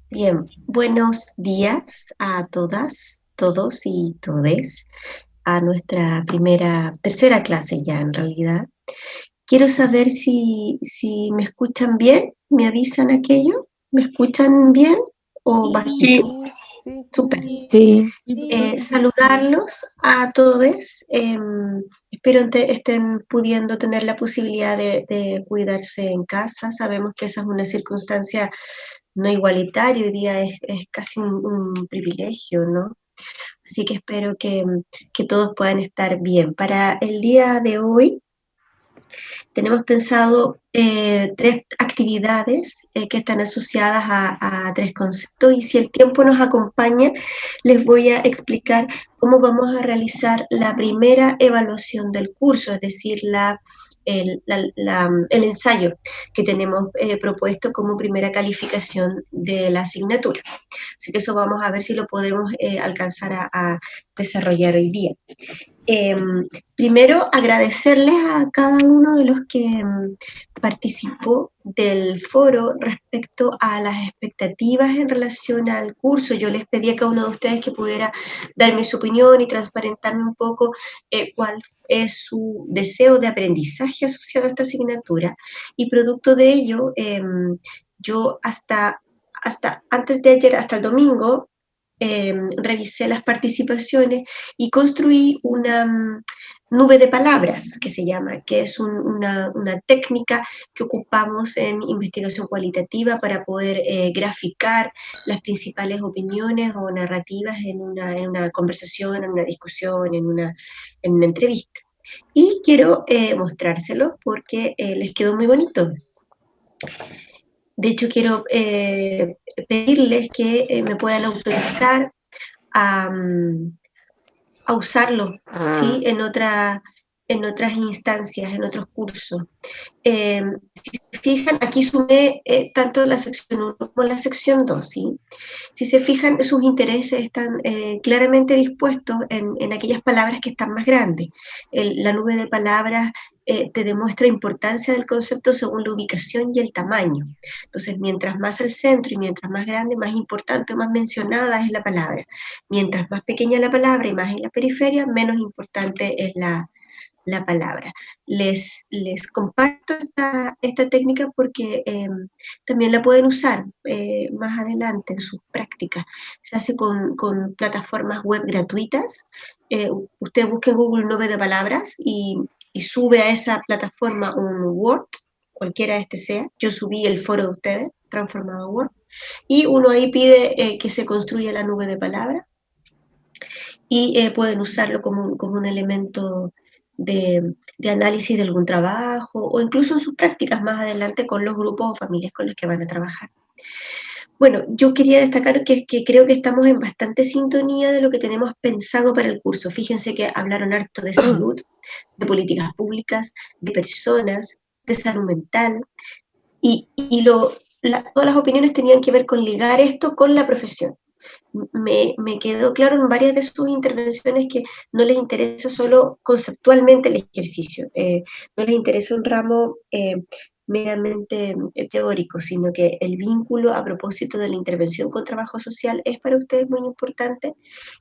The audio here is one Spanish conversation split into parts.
Bien, buenos días a todas, todos y todes, a nuestra tercera clase ya en realidad. Quiero saber si me escuchan bien, me avisan aquello, ¿me escuchan bien o Sí, bajito? sí, Súper. Sí, sí, perfecto. Saludarlos a todos. Espero estén pudiendo tener la posibilidad de cuidarse en casa. Sabemos que esa es una circunstancia no igualitaria, hoy día es casi un privilegio, ¿no? Así que espero que todos puedan estar bien. Para el día de hoy tenemos pensado tres actividades que están asociadas a tres conceptos y si el tiempo nos acompaña, les voy a explicar cómo vamos a realizar la primera evaluación del curso, es decir, el ensayo que tenemos propuesto como primera calificación de la asignatura. Así que eso vamos a ver si lo podemos alcanzar a desarrollar hoy día. Eh, Primero, agradecerles a cada uno de los que participó del foro respecto a las expectativas en relación al curso. Yo les pedí a cada uno de ustedes que pudiera darme su opinión y transparentarme un poco cuál es su deseo de aprendizaje asociado a esta asignatura. Y producto de ello, yo hasta antes de ayer, hasta el domingo, revisé las participaciones y construí una nube de palabras, que se llama, que es una técnica que ocupamos en investigación cualitativa para poder graficar las principales opiniones o narrativas en una conversación, en una discusión, en una entrevista. Y quiero mostrárselo porque les quedó muy bonito. De hecho, quiero pedirles que me puedan autorizar a, a usarlo, ¿sí? En otras instancias, en otros cursos. Si se fijan, aquí sumé tanto la sección 1 como la sección 2, ¿sí? Si se fijan, sus intereses están claramente dispuestos en aquellas palabras que están más grandes. La nube de palabras te demuestra importancia del concepto según la ubicación y el tamaño. Entonces, mientras más al centro y mientras más grande, más importante o más mencionada es la palabra. Mientras más pequeña la palabra y más en la periferia, menos importante es la palabra. Les comparto esta técnica porque también la pueden usar más adelante en sus prácticas. Se hace con plataformas web gratuitas. Usted busca en Google Nube de Palabras y sube a esa plataforma un Word, cualquiera este sea. Yo subí el foro de ustedes, transformado a Word, y uno ahí pide que se construya la nube de palabras y pueden usarlo como un elemento de análisis de algún trabajo o incluso en sus prácticas más adelante con los grupos o familias con los que van a trabajar. Bueno, yo quería destacar que creo que estamos en bastante sintonía de lo que tenemos pensado para el curso. Fíjense que hablaron harto de salud, de políticas públicas, de personas, de salud mental, todas las opiniones tenían que ver con ligar esto con la profesión. Me quedó claro en varias de sus intervenciones que no les interesa solo conceptualmente el ejercicio, no les interesa un ramo meramente teórico, sino que el vínculo a propósito de la intervención con trabajo social es para ustedes muy importante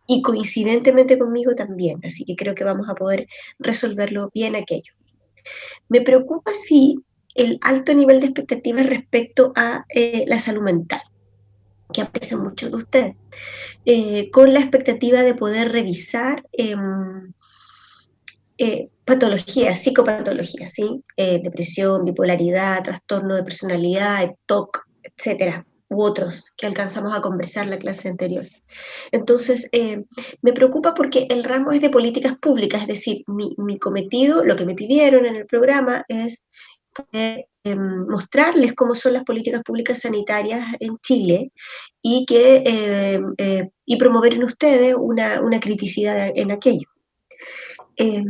y coincidentemente conmigo también, así que creo que vamos a poder resolverlo bien aquello. Me preocupa si el alto nivel de expectativas respecto a la salud mental, que aprecian muchos de ustedes con la expectativa de poder revisar patologías, psicopatologías, ¿sí? Depresión, bipolaridad, trastorno de personalidad, TOC, etcétera, u otros que alcanzamos a conversar la clase anterior. Entonces, me preocupa porque el ramo es de políticas públicas, es decir, mi cometido, lo que me pidieron en el programa es mostrarles cómo son las políticas públicas sanitarias en Chile y promover en ustedes una criticidad en aquello. Eh,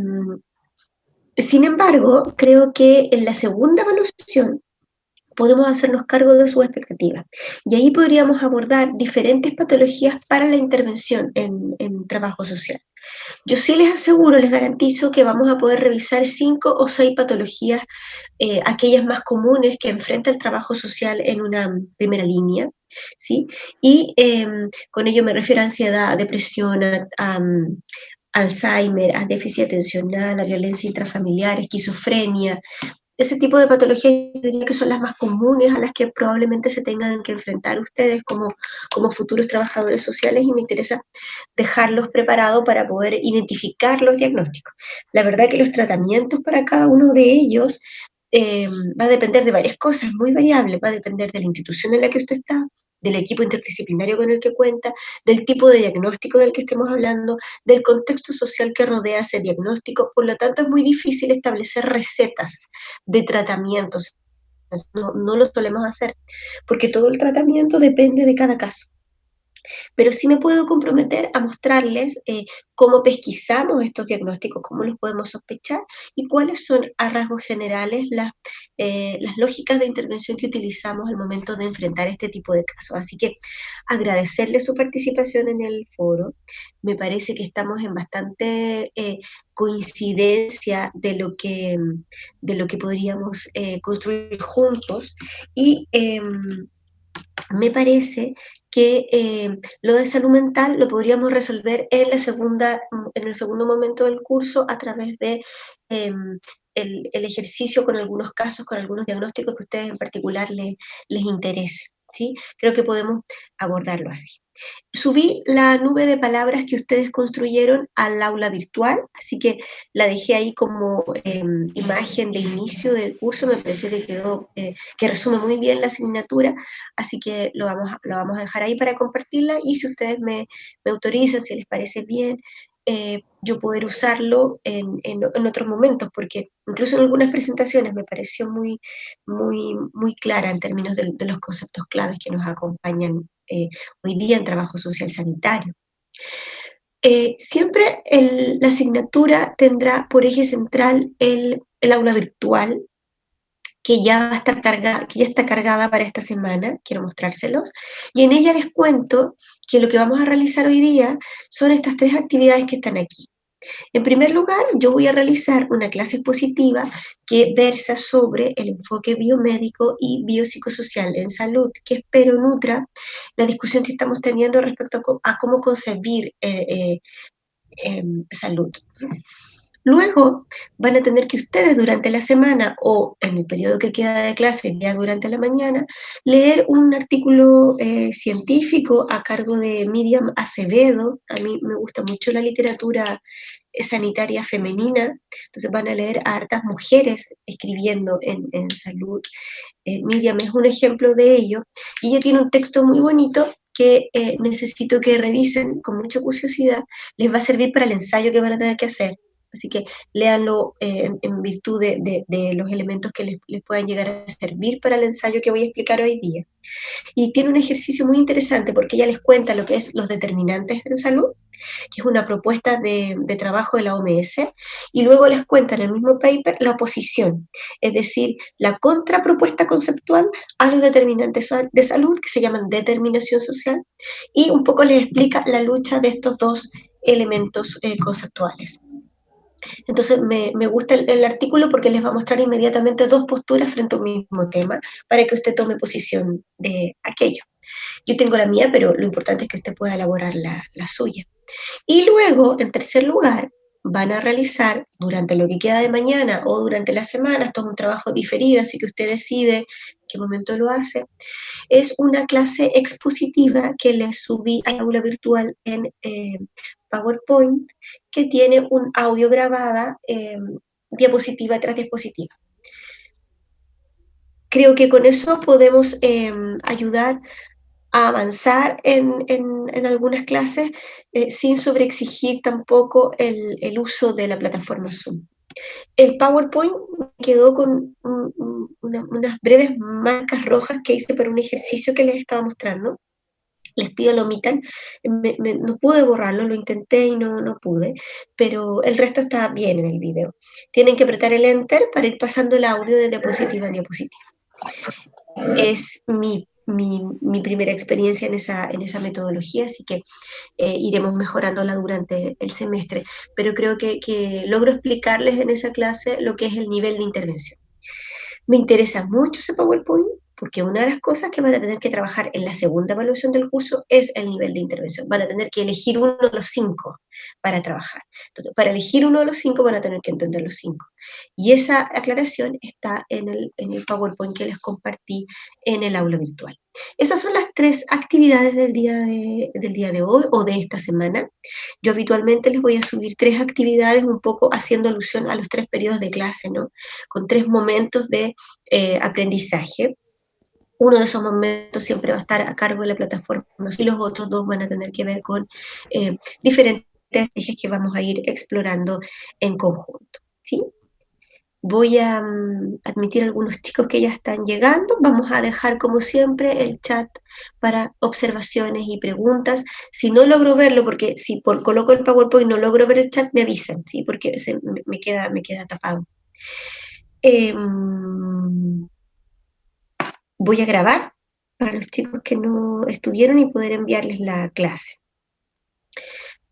Sin embargo, creo que en la segunda evaluación podemos hacernos cargo de sus expectativas. Y ahí podríamos abordar diferentes patologías para la intervención en trabajo social. Yo sí les aseguro, les garantizo que vamos a poder revisar 5 o 6 patologías, aquellas más comunes que enfrenta el trabajo social en una primera línea. ¿sí? Y con ello me refiero a ansiedad, depresión, Alzheimer, a déficit atencional, a violencia intrafamiliar, esquizofrenia, ese tipo de patologías yo diría que son las más comunes a las que probablemente se tengan que enfrentar ustedes como futuros trabajadores sociales y me interesa dejarlos preparados para poder identificar los diagnósticos. La verdad que los tratamientos para cada uno de ellos va a depender de varias cosas, muy variable, va a depender de la institución en la que usted está, del equipo interdisciplinario con el que cuenta, del tipo de diagnóstico del que estemos hablando, del contexto social que rodea ese diagnóstico. Por lo tanto, es muy difícil establecer recetas de tratamientos. No lo solemos hacer, porque todo el tratamiento depende de cada caso, pero sí me puedo comprometer a mostrarles cómo pesquisamos estos diagnósticos, cómo los podemos sospechar y cuáles son a rasgos generales las lógicas de intervención que utilizamos al momento de enfrentar este tipo de casos. Así que agradecerle su participación en el foro. Me parece que estamos en bastante coincidencia de lo que podríamos construir juntos y me parece que lo de salud mental lo podríamos resolver en el segundo momento del curso a través de eh, el ejercicio con algunos casos, con algunos diagnósticos que a ustedes en particular les interese. ¿Sí? Creo que podemos abordarlo así. Subí la nube de palabras que ustedes construyeron al aula virtual, así que la dejé ahí como imagen de inicio del curso, me pareció que quedó, que resume muy bien la asignatura, así que lo vamos a dejar ahí para compartirla y si ustedes me autorizan, si les parece bien, yo poder usarlo en otros momentos, porque incluso en algunas presentaciones me pareció muy clara en términos de los conceptos claves que nos acompañan hoy día en trabajo social sanitario. Siempre la asignatura tendrá por eje central el aula virtual, que ya va a estar cargada, que ya está cargada para esta semana, quiero mostrárselos, y en ella les cuento que lo que vamos a realizar hoy día son estas tres actividades que están aquí. En primer lugar, yo voy a realizar una clase expositiva que versa sobre el enfoque biomédico y biopsicosocial en salud, que espero nutra la discusión que estamos teniendo respecto a cómo concebir salud. Luego van a tener que ustedes durante la semana o en el periodo que queda de clase, ya durante la mañana, leer un artículo científico a cargo de Miriam Acevedo. A mí me gusta mucho la literatura sanitaria femenina, entonces van a leer a hartas mujeres escribiendo en salud. Miriam es un ejemplo de ello, y ella tiene un texto muy bonito que necesito que revisen con mucha curiosidad, les va a servir para el ensayo que van a tener que hacer. Así que léanlo en virtud de los elementos que les puedan llegar a servir para el ensayo que voy a explicar hoy día. Y tiene un ejercicio muy interesante porque ella les cuenta lo que es los determinantes en salud, que es una propuesta de trabajo de la OMS, y luego les cuenta en el mismo paper la oposición, es decir, la contrapropuesta conceptual a los determinantes de salud, que se llaman determinación social, y un poco les explica la lucha de estos dos elementos conceptuales. Entonces me gusta el artículo porque les va a mostrar inmediatamente dos posturas frente a un mismo tema para que usted tome posición de aquello. Yo tengo la mía, pero lo importante es que usted pueda elaborar la suya. Y luego, en tercer lugar, van a realizar durante lo que queda de mañana o durante la semana, esto es un trabajo diferido, así que usted decide en qué momento lo hace, es una clase expositiva que les subí al aula virtual en PowerPoint, que tiene un audio grabada diapositiva tras diapositiva. Creo que con eso podemos ayudar a avanzar en algunas clases sin sobreexigir tampoco el uso de la plataforma Zoom. El PowerPoint quedó con unas breves marcas rojas que hice para un ejercicio que les estaba mostrando. Les pido lo omitan. No pude borrarlo, lo intenté y no pude, pero el resto está bien en el video. Tienen que apretar el Enter para ir pasando el audio de diapositiva en diapositiva. Es mi primera experiencia en esa metodología, así que iremos mejorándola durante el semestre, pero creo que logro explicarles en esa clase lo que es el nivel de intervención. Me interesa mucho ese PowerPoint porque una de las cosas que van a tener que trabajar en la segunda evaluación del curso es el nivel de intervención. Van a tener que elegir uno de los 5 para trabajar. Entonces, para elegir uno de los 5 van a tener que entender los 5. Y esa aclaración está en el PowerPoint que les compartí en el aula virtual. Esas son las 3 actividades del día de hoy o de esta semana. Yo habitualmente les voy a subir 3 actividades un poco haciendo alusión a los 3 periodos de clase, ¿no? Con 3 momentos de aprendizaje. Uno de esos momentos siempre va a estar a cargo de la plataforma y los otros 2 van a tener que ver con diferentes ejes que vamos a ir explorando en conjunto, ¿sí? Voy a admitir a algunos chicos que ya están llegando. Vamos a dejar, como siempre, el chat para observaciones y preguntas. Si no logro verlo, porque si coloco el PowerPoint y no logro ver el chat, me avisan, ¿sí? Porque me queda tapado. Voy a grabar para los chicos que no estuvieron y poder enviarles la clase.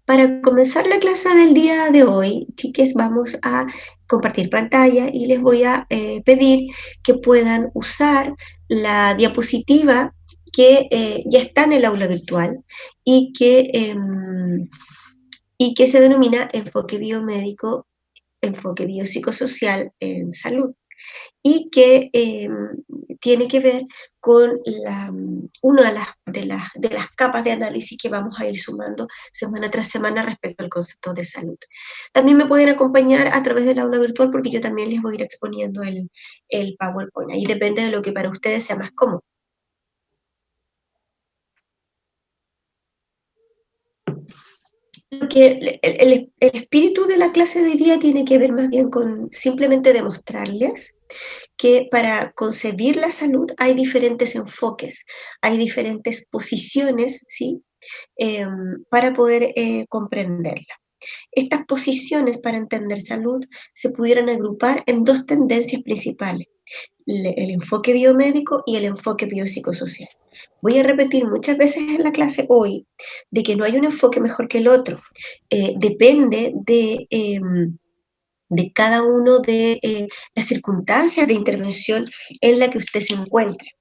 Para comenzar la clase del día de hoy, chiques, vamos a compartir pantalla y les voy a pedir que puedan usar la diapositiva que ya está en el aula virtual y que se denomina enfoque biomédico, enfoque biopsicosocial en salud, y que tiene que ver con una de las capas de análisis que vamos a ir sumando semana tras semana respecto al concepto de salud. También me pueden acompañar a través del aula virtual porque yo también les voy a ir exponiendo el PowerPoint. Ahí depende de lo que para ustedes sea más cómodo. Que el espíritu de la clase de hoy día tiene que ver más bien con simplemente demostrarles que para concebir la salud hay diferentes enfoques, hay diferentes posiciones, ¿sí? Para poder comprenderla. Estas posiciones para entender salud se pudieran agrupar en 2 tendencias principales, el enfoque biomédico y el enfoque biopsicosocial. Voy a repetir muchas veces en la clase hoy de que no hay un enfoque mejor que el otro, depende de cada uno de las circunstancias de intervención en la que usted se encuentre.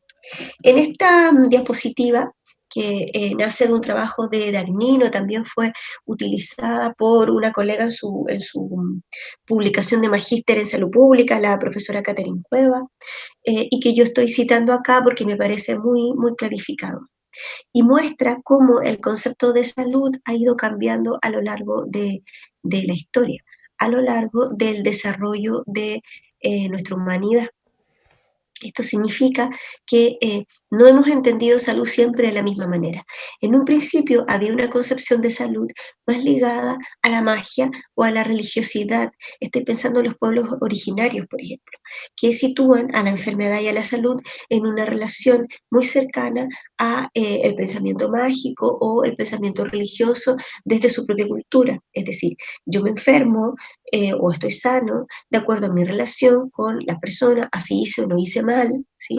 En esta diapositiva, que nace de un trabajo de Dagnino, también fue utilizada por una colega en su publicación de magíster en salud pública, la profesora Catherine Cueva, y que yo estoy citando acá porque me parece muy, muy clarificado. Y muestra cómo el concepto de salud ha ido cambiando a lo largo de la historia, a lo largo del desarrollo de nuestra humanidad. Esto significa que no hemos entendido salud siempre de la misma manera. En un principio había una concepción de salud más ligada a la magia o a la religiosidad. Estoy pensando en los pueblos originarios, por ejemplo, que sitúan a la enfermedad y a la salud en una relación muy cercana a el pensamiento mágico o el pensamiento religioso desde su propia cultura. Es decir, yo me enfermo o estoy sano de acuerdo a mi relación con la persona, así hice o no hice mal, ¿sí?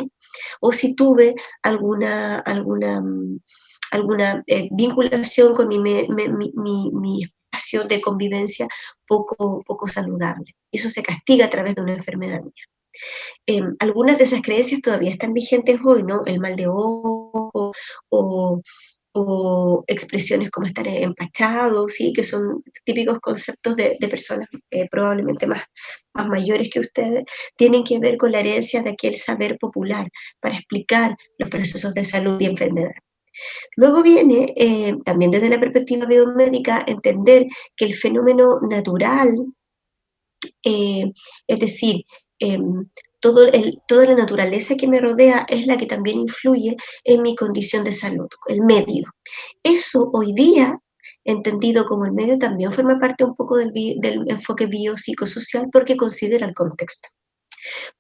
O si tuve alguna vinculación con mi espacio de convivencia poco saludable. Eso se castiga a través de una enfermedad mía. Algunas de esas creencias todavía están vigentes hoy, ¿no? El mal de ojo o, o expresiones como estar empachado, ¿sí? Que son típicos conceptos de personas probablemente más mayores que ustedes, tienen que ver con la herencia de aquel saber popular para explicar los procesos de salud y enfermedad. Luego viene, también desde la perspectiva biomédica, entender que el fenómeno natural, es decir, toda la naturaleza que me rodea es la que también influye en mi condición de salud, el medio. Eso hoy día, entendido como el medio, también forma parte un poco del enfoque biopsicosocial porque considera el contexto.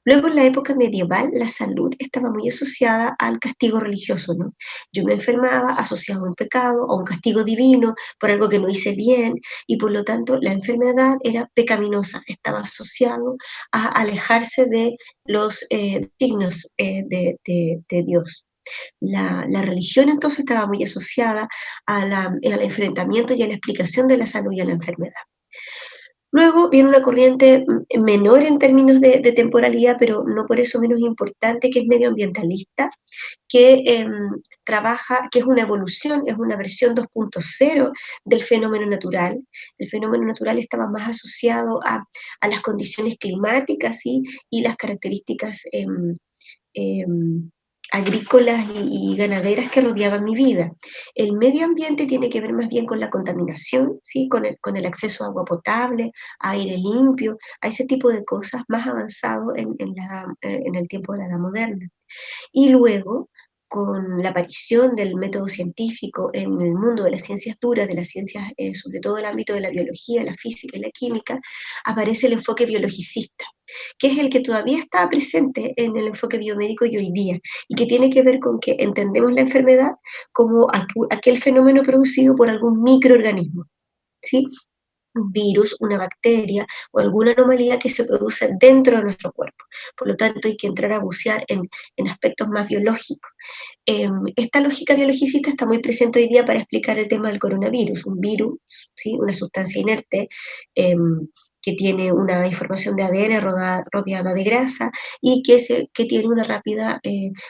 Luego, en la época medieval, la salud estaba muy asociada al castigo religioso, ¿no? Yo me enfermaba asociado a un pecado, a un castigo divino por algo que no hice bien, y por lo tanto la enfermedad era pecaminosa, estaba asociado a alejarse de los signos de Dios. La religión entonces estaba muy asociada al enfrentamiento y a la explicación de la salud y a la enfermedad. Luego viene una corriente menor en términos de temporalidad, pero no por eso menos importante, que es medioambientalista, que trabaja, que es una evolución, es una versión 2.0 del fenómeno natural. El fenómeno natural estaba más asociado a las condiciones climáticas, ¿sí? Y las características eh, agrícolas y ganaderas que rodeaban mi vida. El medio ambiente tiene que ver más bien con la contaminación, ¿sí? Con el acceso a agua potable, a aire limpio, a ese tipo de cosas más avanzado en el tiempo de la edad moderna. Y luego, con la aparición del método científico en el mundo de las ciencias duras, de las ciencias, sobre todo el ámbito de la biología, la física y la química, aparece el enfoque biologicista, que es el que todavía está presente en el enfoque biomédico y hoy día, y que tiene que ver con que entendemos la enfermedad como aquel fenómeno producido por algún microorganismo, ¿sí? Un virus, una bacteria o alguna anomalía que se produce dentro de nuestro cuerpo. Por lo tanto, hay que entrar a bucear en aspectos más biológicos. Esta lógica biologicista está muy presente hoy día para explicar el tema del coronavirus, un virus, ¿sí? Una sustancia inerte eh, que tiene una información de ADN rodeada de grasa y que tiene una rápida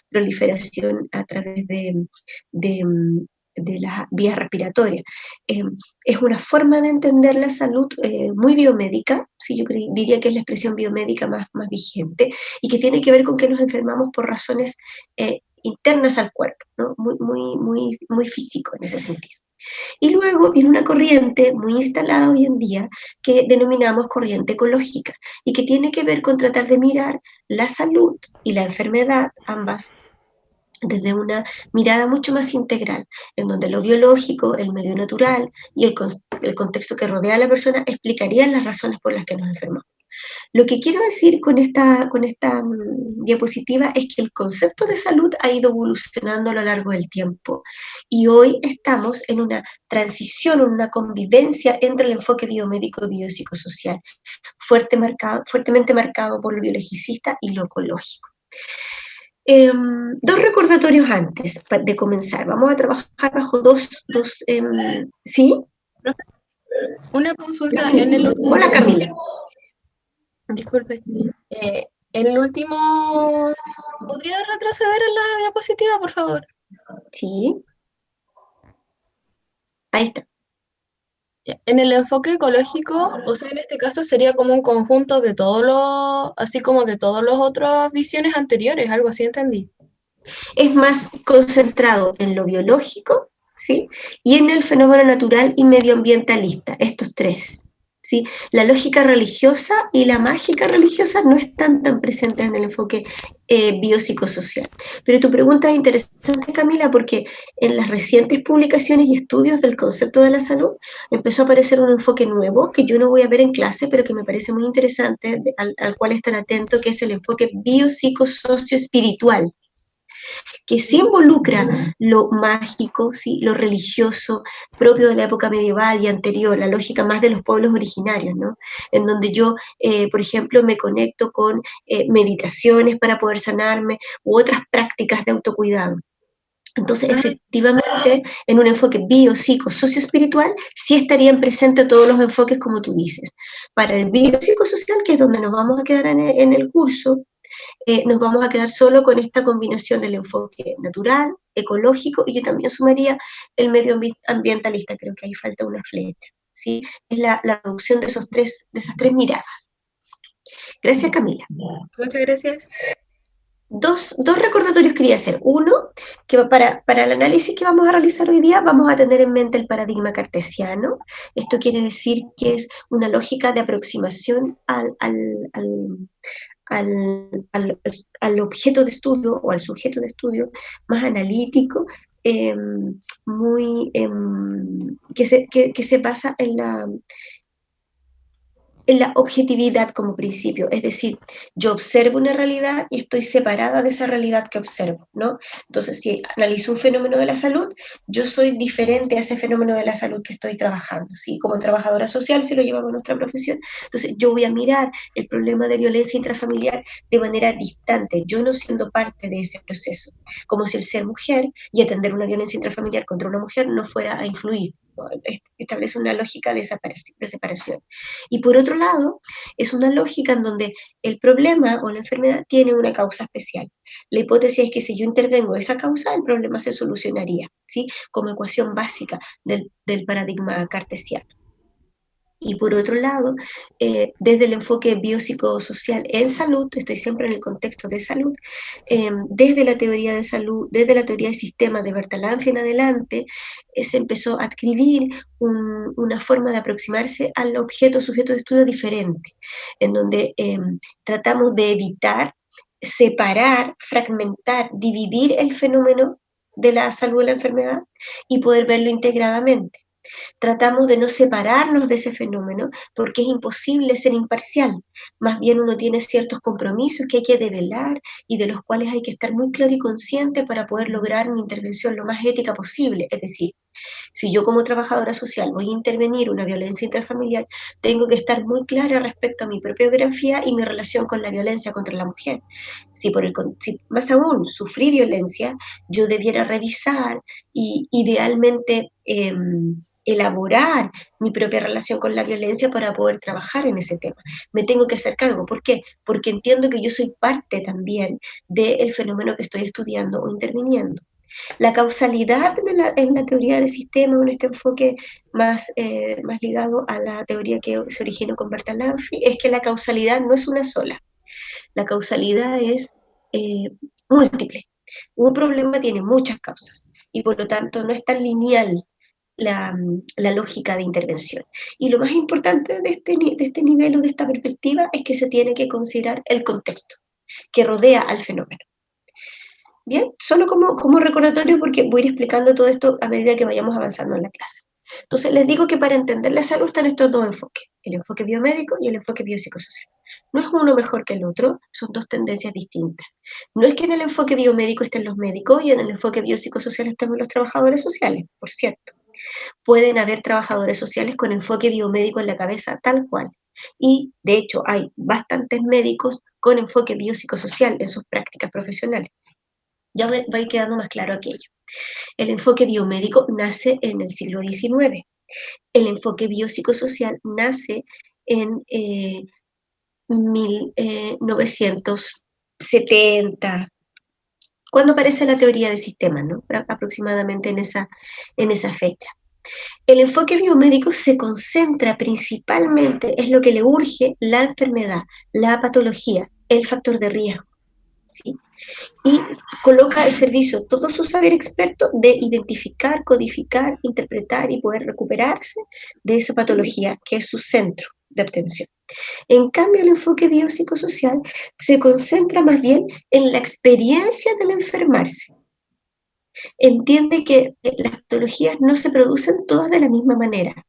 proliferación a través de, de las vías respiratorias. Eh, es una forma de entender la salud muy biomédica, ¿sí? Yo diría que es la expresión biomédica más vigente y que tiene que ver con que nos enfermamos por razones internas al cuerpo, ¿no? Muy físico en ese sentido. Y luego viene una corriente muy instalada hoy en día que denominamos corriente ecológica y que tiene que ver con tratar de mirar la salud y la enfermedad, ambas desde una mirada mucho más integral, en donde lo biológico, el medio natural y el contexto que rodea a la persona explicarían las razones por las que nos enfermamos. Lo que quiero decir con esta diapositiva es que el concepto de salud ha ido evolucionando a lo largo del tiempo y hoy estamos en una transición, en una convivencia entre el enfoque biomédico y biopsicosocial, fuertemente marcado por lo biologicista y lo ecológico. Dos recordatorios antes de comenzar. Vamos a trabajar bajo ¿sí? Una consulta en el último. Hola Camila. Disculpe. En el último. ¿Podría retroceder en la diapositiva, por favor? Sí. Ahí está. En el enfoque ecológico, o sea, en este caso sería como un conjunto de todos los, así como de todas las otras visiones anteriores, algo así entendí. Es más concentrado en lo biológico, ¿sí? Y en el fenómeno natural y medioambientalista, estos tres. ¿Sí? La lógica religiosa y la mágica religiosa no están tan presentes en el enfoque biopsicosocial. Pero tu pregunta es interesante, Camila, porque en las recientes publicaciones y estudios del concepto de la salud empezó a aparecer un enfoque nuevo que yo no voy a ver en clase, pero que me parece muy interesante, al cual estar atento, que es el enfoque biopsicosocio-espiritual, que sí involucra lo mágico, ¿sí? Lo religioso, propio de la época medieval y anterior, la lógica más de los pueblos originarios, ¿no? En donde yo, por ejemplo, me conecto con meditaciones para poder sanarme u otras prácticas de autocuidado. Entonces, efectivamente, en un enfoque bio, psico, socioespiritual, sí estarían presentes todos los enfoques como tú dices. Para el bio, psicosocial, que es donde nos vamos a quedar en el curso, nos vamos a quedar solo con esta combinación del enfoque natural, ecológico, y yo también sumaría el medioambientalista, creo que ahí falta una flecha, ¿sí? Es la reducción de esas tres miradas. Gracias, Camila. Muchas gracias. Dos recordatorios quería hacer. Uno, que para el análisis que vamos a realizar hoy día vamos a tener en mente el paradigma cartesiano. Esto quiere decir que es una lógica de aproximación al objeto de estudio o al sujeto de estudio más analítico, eh, que se basa en la objetividad como principio, es decir, yo observo una realidad y estoy separada de esa realidad que observo, ¿no? Entonces, si analizo un fenómeno de la salud, yo soy diferente a ese fenómeno de la salud que estoy trabajando, ¿sí? Como trabajadora social, si lo llevamos a nuestra profesión, entonces yo voy a mirar el problema de violencia intrafamiliar de manera distante, yo no siendo parte de ese proceso, como si el ser mujer y atender una violencia intrafamiliar contra una mujer no fuera a influir, establece una lógica de separación. Y por otro lado, es una lógica en donde el problema o la enfermedad tiene una causa especial. La hipótesis es que si yo intervengo esa causa, el problema se solucionaría, ¿sí? Como ecuación básica del paradigma cartesiano. Y por otro lado, desde el enfoque biopsicosocial en salud, estoy siempre en el contexto de salud, desde la teoría de salud, desde la teoría de sistemas de Bertalanffy en adelante, se empezó a adquirir una forma de aproximarse al objeto sujeto de estudio diferente, en donde tratamos de evitar, separar, fragmentar, dividir el fenómeno de la salud o la enfermedad y poder verlo integradamente. Tratamos de no separarnos de ese fenómeno porque es imposible ser imparcial. Más bien uno tiene ciertos compromisos que hay que develar y de los cuales hay que estar muy claro y consciente para poder lograr una intervención lo más ética posible. Es decir, si yo como trabajadora social voy a intervenir una violencia intrafamiliar, tengo que estar muy clara respecto a mi propia biografía y mi relación con la violencia contra la mujer. Si más aún sufrí violencia, yo debiera revisar y idealmente elaborar mi propia relación con la violencia para poder trabajar en ese tema. Me tengo que hacer cargo. ¿Por qué? Porque entiendo que yo soy parte también del fenómeno que estoy estudiando o interviniendo. La causalidad en la teoría de sistemas, en este enfoque más ligado a la teoría que se originó con Bertalanffy, es que la causalidad no es una sola. La causalidad es múltiple. Un problema tiene muchas causas y por lo tanto no es tan lineal la lógica de intervención. Y lo más importante de este nivel o de esta perspectiva es que se tiene que considerar el contexto que rodea al fenómeno. Bien, solo como recordatorio porque voy a ir explicando todo esto a medida que vayamos avanzando en la clase. Entonces les digo que para entender la salud están estos dos enfoques, el enfoque biomédico y el enfoque biopsicosocial. No es uno mejor que el otro, son dos tendencias distintas. No es que en el enfoque biomédico estén los médicos y en el enfoque biopsicosocial estén los trabajadores sociales, por cierto. Pueden haber trabajadores sociales con enfoque biomédico en la cabeza, tal cual. Y de hecho hay bastantes médicos con enfoque biopsicosocial en sus prácticas profesionales. Ya va a ir quedando más claro aquello. El enfoque biomédico nace en el siglo XIX. El enfoque biopsicosocial nace en 1970, cuando aparece la teoría de sistemas, ¿no? Aproximadamente en esa fecha. El enfoque biomédico se concentra principalmente en lo que le urge la enfermedad, la patología, el factor de riesgo, ¿sí? Y coloca al servicio todo su saber experto de identificar, codificar, interpretar y poder recuperarse de esa patología que es su centro de atención. En cambio, el enfoque biopsicosocial se concentra más bien en la experiencia del enfermarse. Entiende que las patologías no se producen todas de la misma manera.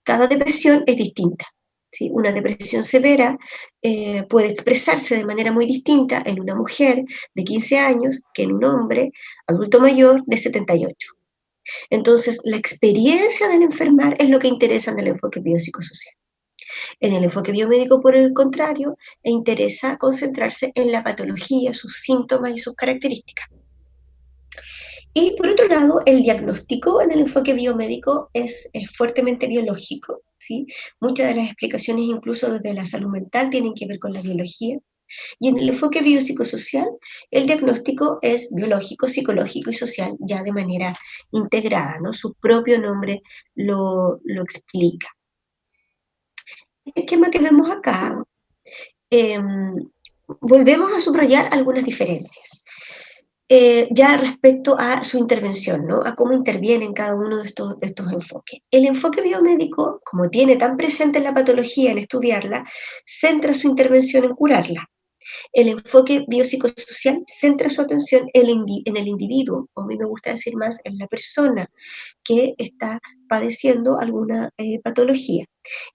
Cada depresión es distinta. ¿Sí? Una depresión severa puede expresarse de manera muy distinta en una mujer de 15 años que en un hombre adulto mayor de 78. Entonces, la experiencia del enfermar es lo que interesa en el enfoque biopsicosocial. En el enfoque biomédico, por el contrario, interesa concentrarse en la patología, sus síntomas y sus características. Y por otro lado, el diagnóstico en el enfoque biomédico es fuertemente biológico, ¿sí? Muchas de las explicaciones, incluso desde la salud mental, tienen que ver con la biología. Y en el enfoque biopsicosocial, el diagnóstico es biológico, psicológico y social, ya de manera integrada, ¿no? Su propio nombre lo explica. El esquema que vemos acá, volvemos a subrayar algunas diferencias. Ya respecto a su intervención, ¿no? A cómo interviene en cada uno de estos enfoques. El enfoque biomédico, como tiene tan presente la patología en estudiarla, centra su intervención en curarla. El enfoque biopsicosocial centra su atención en el individuo, o a mí me gusta decir más, en la persona que está padeciendo alguna patología.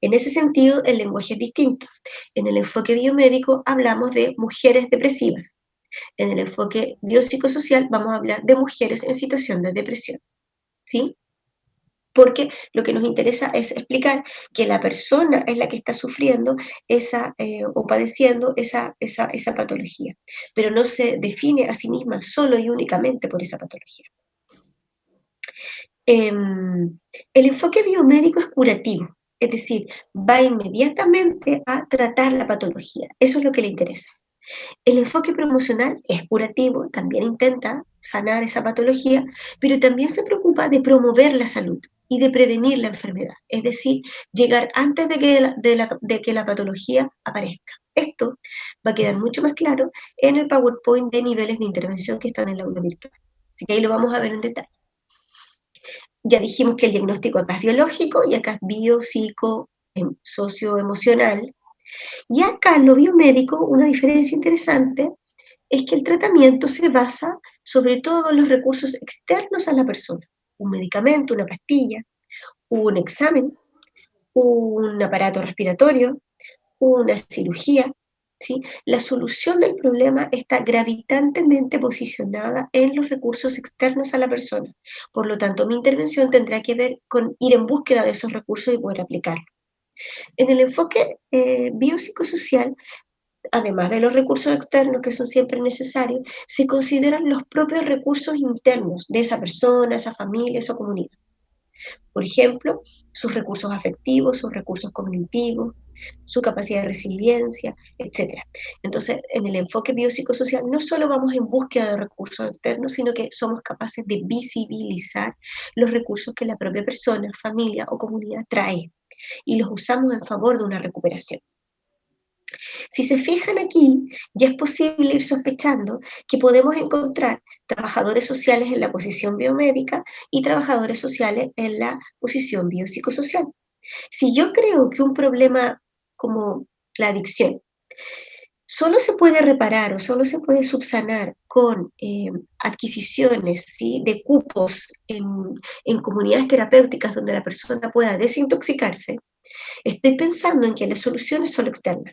En ese sentido, el lenguaje es distinto. En el enfoque biomédico hablamos de mujeres depresivas. En el enfoque biopsicosocial vamos a hablar de mujeres en situación de depresión, ¿sí? Porque lo que nos interesa es explicar que la persona es la que está sufriendo o padeciendo esa patología, pero no se define a sí misma solo y únicamente por esa patología. El enfoque biomédico es curativo, es decir, va inmediatamente a tratar la patología. Eso es lo que le interesa. El enfoque promocional es curativo, también intenta sanar esa patología, pero también se preocupa de promover la salud y de prevenir la enfermedad, es decir, llegar antes de que la patología aparezca. Esto va a quedar mucho más claro en el PowerPoint de niveles de intervención que están en la aula virtual. Así que ahí lo vamos a ver en detalle. Ya dijimos que el diagnóstico acá es biológico y acá es bio, psico, socioemocional. Y acá en lo biomédico, una diferencia interesante es que el tratamiento se basa sobre todo en los recursos externos a la persona. Un medicamento, una pastilla, un examen, un aparato respiratorio, una cirugía. ¿Sí? La solución del problema está gravitantemente posicionada en los recursos externos a la persona. Por lo tanto, mi intervención tendrá que ver con ir en búsqueda de esos recursos y poder aplicarlos. En el enfoque biopsicosocial, además de los recursos externos que son siempre necesarios, se consideran los propios recursos internos de esa persona, esa familia, esa comunidad. Por ejemplo, sus recursos afectivos, sus recursos cognitivos, su capacidad de resiliencia, etc. Entonces, en el enfoque biopsicosocial no solo vamos en búsqueda de recursos externos, sino que somos capaces de visibilizar los recursos que la propia persona, familia o comunidad trae y los usamos en favor de una recuperación. Si se fijan aquí, ya es posible ir sospechando que podemos encontrar trabajadores sociales en la posición biomédica y trabajadores sociales en la posición biopsicosocial. Si yo creo que un problema como la adicción solo se puede reparar o solo se puede subsanar con adquisiciones, ¿sí?, de cupos en comunidades terapéuticas donde la persona pueda desintoxicarse, estoy pensando en que la solución es solo externa.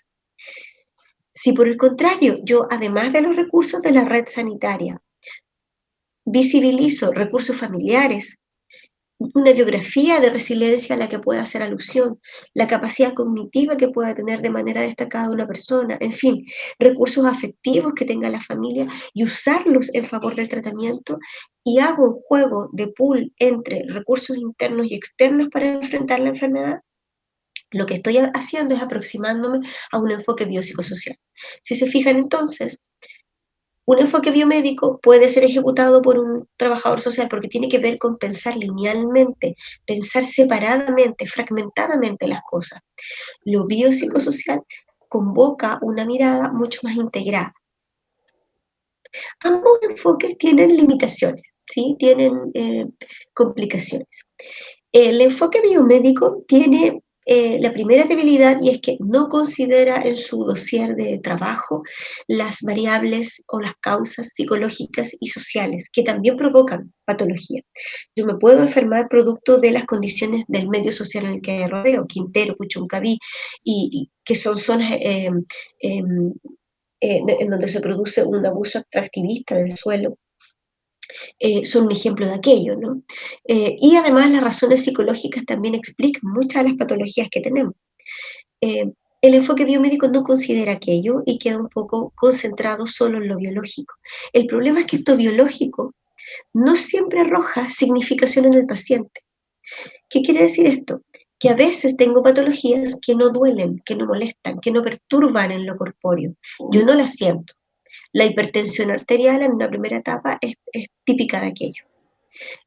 Si por el contrario, yo además de los recursos de la red sanitaria, visibilizo recursos familiares, una biografía de resiliencia a la que pueda hacer alusión, la capacidad cognitiva que pueda tener de manera destacada una persona, en fin, recursos afectivos que tenga la familia y usarlos en favor del tratamiento, y hago un juego de pool entre recursos internos y externos para enfrentar la enfermedad, lo que estoy haciendo es aproximándome a un enfoque biopsicosocial. Si se fijan entonces, un enfoque biomédico puede ser ejecutado por un trabajador social porque tiene que ver con pensar linealmente, pensar separadamente, fragmentadamente las cosas. Lo biopsicosocial convoca una mirada mucho más integrada. Ambos enfoques tienen limitaciones, ¿sí? Tienen complicaciones. El enfoque biomédico tiene la primera debilidad, y es que no considera en su dossier de trabajo las variables o las causas psicológicas y sociales que también provocan patología. Yo me puedo enfermar producto de las condiciones del medio social en el que rodeo, Quintero, Puchuncaví, y que son zonas en donde se produce un abuso extractivista del suelo, son un ejemplo de aquello, ¿no? Y además las razones psicológicas también explican muchas de las patologías que tenemos. El enfoque biomédico no considera aquello y queda un poco concentrado solo en lo biológico. El problema es que esto biológico no siempre arroja significación en el paciente. ¿Qué quiere decir esto? Que a veces tengo patologías que no duelen, que no molestan, que no perturban en lo corpóreo. Yo no las siento. La hipertensión arterial en una primera etapa es típica de aquello.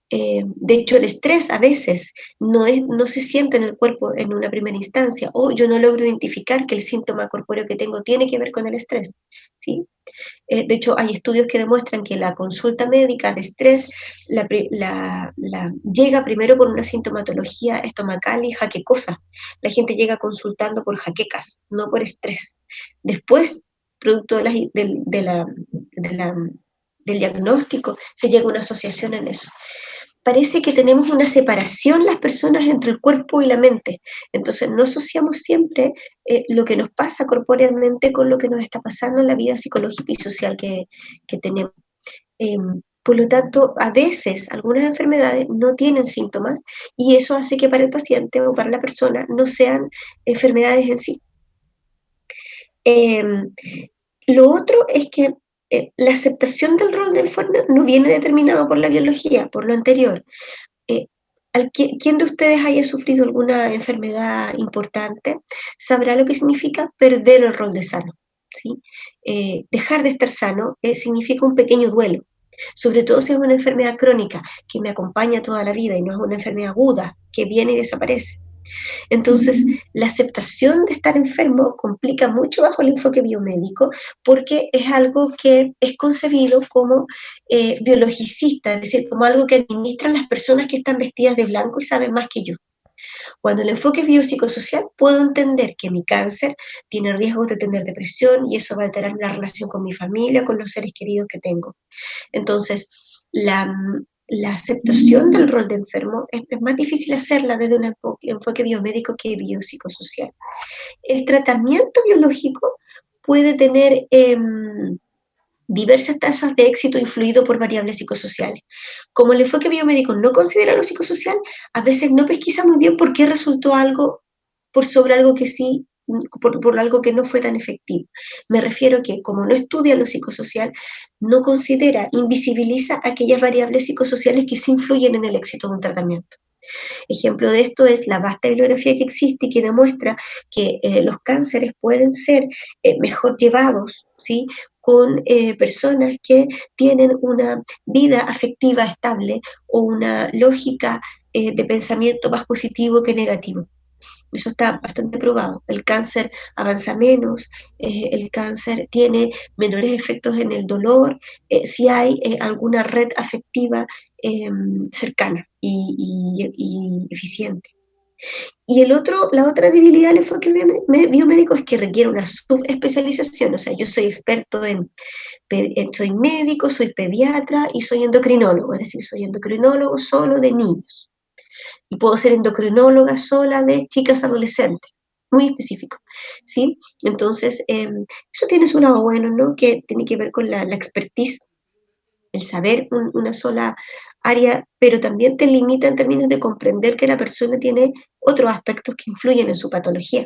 De hecho, el estrés a veces no se siente en el cuerpo en una primera instancia, o yo no logro identificar que el síntoma corpóreo que tengo tiene que ver con el estrés, ¿sí? De hecho, hay estudios que demuestran que la consulta médica de estrés llega primero por una sintomatología estomacal y jaquecosa. La gente llega consultando por jaquecas, no por estrés. Después, producto del diagnóstico, se llega a una asociación en eso. Parece que tenemos una separación las personas entre el cuerpo y la mente. Entonces no asociamos siempre lo que nos pasa corpóreamente con lo que nos está pasando en la vida psicológica y social que tenemos. Por lo tanto, a veces algunas enfermedades no tienen síntomas y eso hace que para el paciente o para la persona no sean enfermedades en sí. Lo otro es que la aceptación del rol de enfermero no viene determinado por la biología, por lo anterior. Quien de ustedes haya sufrido alguna enfermedad importante sabrá lo que significa perder el rol de sano, ¿sí? Dejar de estar sano significa un pequeño duelo, sobre todo si es una enfermedad crónica que me acompaña toda la vida y no es una enfermedad aguda que viene y desaparece. Entonces, la aceptación de estar enfermo complica mucho bajo el enfoque biomédico porque es algo que es concebido como biologicista, es decir, como algo que administran las personas que están vestidas de blanco y saben más que yo. Cuando el enfoque es biopsicosocial, puedo entender que mi cáncer tiene riesgos de tener depresión y eso va a alterar la relación con mi familia, con los seres queridos que tengo. Entonces, la aceptación del rol de enfermo es más difícil hacerla desde un enfoque biomédico que biopsicosocial. El tratamiento biológico puede tener diversas tasas de éxito influido por variables psicosociales. Como el enfoque biomédico no considera lo psicosocial, a veces no pesquisa muy bien por qué resultó algo por sobre algo que sí, por algo que no fue tan efectivo. Me refiero a que como no estudia lo psicosocial, no considera, invisibiliza aquellas variables psicosociales que sí influyen en el éxito de un tratamiento. Ejemplo de esto es la vasta bibliografía que existe y que demuestra que los cánceres pueden ser mejor llevados, ¿sí? Con personas que tienen una vida afectiva estable o una lógica de pensamiento más positivo que negativo. Eso está bastante probado. El cáncer avanza menos, el cáncer tiene menores efectos en el dolor, si hay alguna red afectiva cercana y eficiente. Y la otra debilidad del enfoque biomédico es que requiere una subespecialización, o sea, yo soy experto soy médico, soy pediatra y soy endocrinólogo, es decir, soy endocrinólogo solo de niños y puedo ser endocrinóloga sola de chicas adolescentes, muy específico, ¿sí? Entonces, eso tiene su lado bueno, ¿no? Que tiene que ver con la expertise, el saber una sola área, pero también te limita en términos de comprender que la persona tiene otros aspectos que influyen en su patología.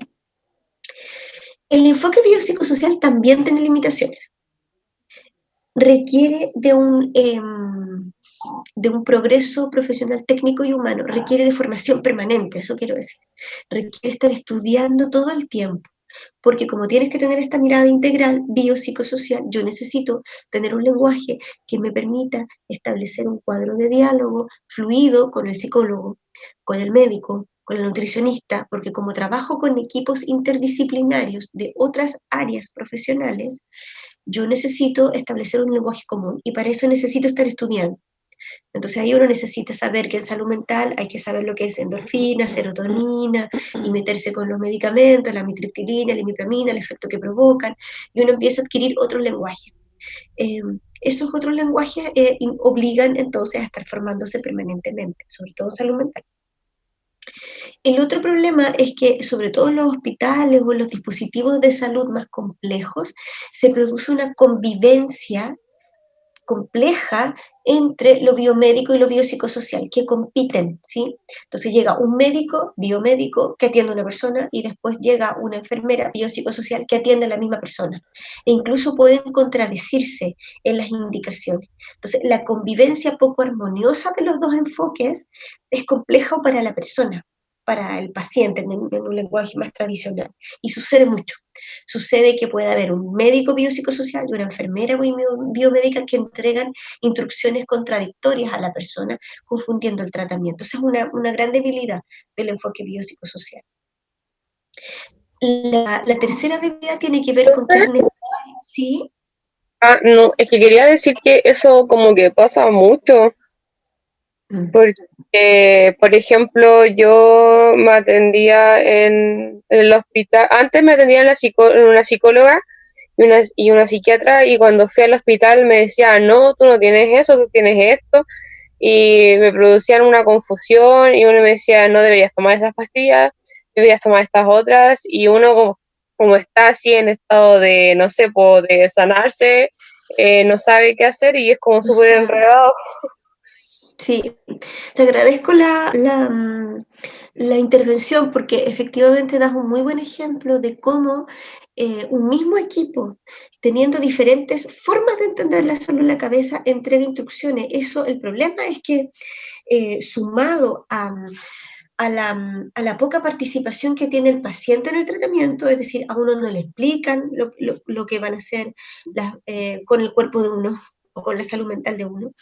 El enfoque biopsicosocial también tiene limitaciones. Requiere de un progreso profesional técnico y humano, requiere de formación permanente, eso quiero decir. Requiere estar estudiando todo el tiempo, porque como tienes que tener esta mirada integral biopsicosocial, yo necesito tener un lenguaje que me permita establecer un cuadro de diálogo fluido con el psicólogo, con el médico, con el nutricionista, porque como trabajo con equipos interdisciplinarios de otras áreas profesionales, yo necesito establecer un lenguaje común y para eso necesito estar estudiando. Entonces ahí uno necesita saber que en salud mental hay que saber lo que es endorfina, serotonina, y meterse con los medicamentos, la mitriptilina, la imipramina, el efecto que provocan, y uno empieza a adquirir otro lenguaje. Esos otros lenguajes obligan entonces a estar formándose permanentemente, sobre todo en salud mental. El otro problema es que, sobre todo en los hospitales o en los dispositivos de salud más complejos, se produce una convivencia compleja entre lo biomédico y lo biopsicosocial, que compiten, ¿sí? Entonces llega un médico biomédico que atiende a una persona y después llega una enfermera biopsicosocial que atiende a la misma persona. E incluso pueden contradecirse en las indicaciones. Entonces la convivencia poco armoniosa de los dos enfoques es compleja para la persona, para el paciente en un lenguaje más tradicional. Y sucede mucho. Sucede que puede haber un médico biopsicosocial y una enfermera biomédica que entregan instrucciones contradictorias a la persona, confundiendo el tratamiento. Esa es una gran debilidad del enfoque biopsicosocial. La tercera debilidad tiene que ver con que es necesario, ¿sí? No, es que quería decir que eso como que pasa mucho, porque, por ejemplo, yo me atendía en el hospital, antes me atendía en una psicóloga y una psiquiatra, y cuando fui al hospital me decía, no, tú no tienes eso, tú tienes esto, y me producían una confusión, y uno me decía, no deberías tomar esas pastillas, deberías tomar estas otras, y uno como está así en estado de, no sé, de sanarse, no sabe qué hacer y es como súper enredado. Sí, te agradezco la intervención porque efectivamente das un muy buen ejemplo de cómo un mismo equipo, teniendo diferentes formas de entender la salud en la cabeza, entrega instrucciones. Eso, el problema es que sumado a la poca participación que tiene el paciente en el tratamiento, es decir, a uno no le explican lo que van a hacer con el cuerpo de uno o con la salud mental de uno,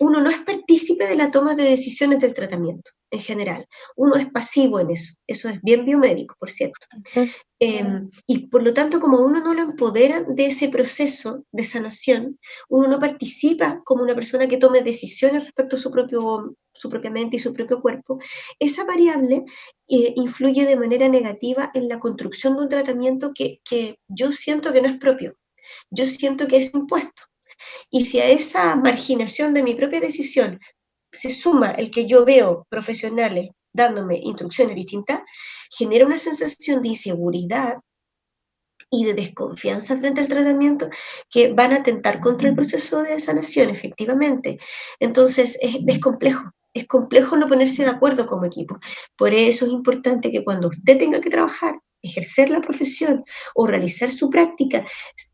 uno no es partícipe de la toma de decisiones del tratamiento en general, uno es pasivo en eso es bien biomédico, por cierto. Y por lo tanto, como uno no lo empodera de ese proceso de sanación, uno no participa como una persona que tome decisiones respecto a su propia mente y su propio cuerpo, esa variable influye de manera negativa en la construcción de un tratamiento que yo siento que no es propio, yo siento que es impuesto. Y si a esa marginación de mi propia decisión se suma el que yo veo profesionales dándome instrucciones distintas, genera una sensación de inseguridad y de desconfianza frente al tratamiento que van a atentar contra el proceso de sanación, efectivamente. Entonces, es complejo no ponerse de acuerdo como equipo. Por eso es importante que cuando usted tenga que trabajar, ejercer la profesión o realizar su práctica,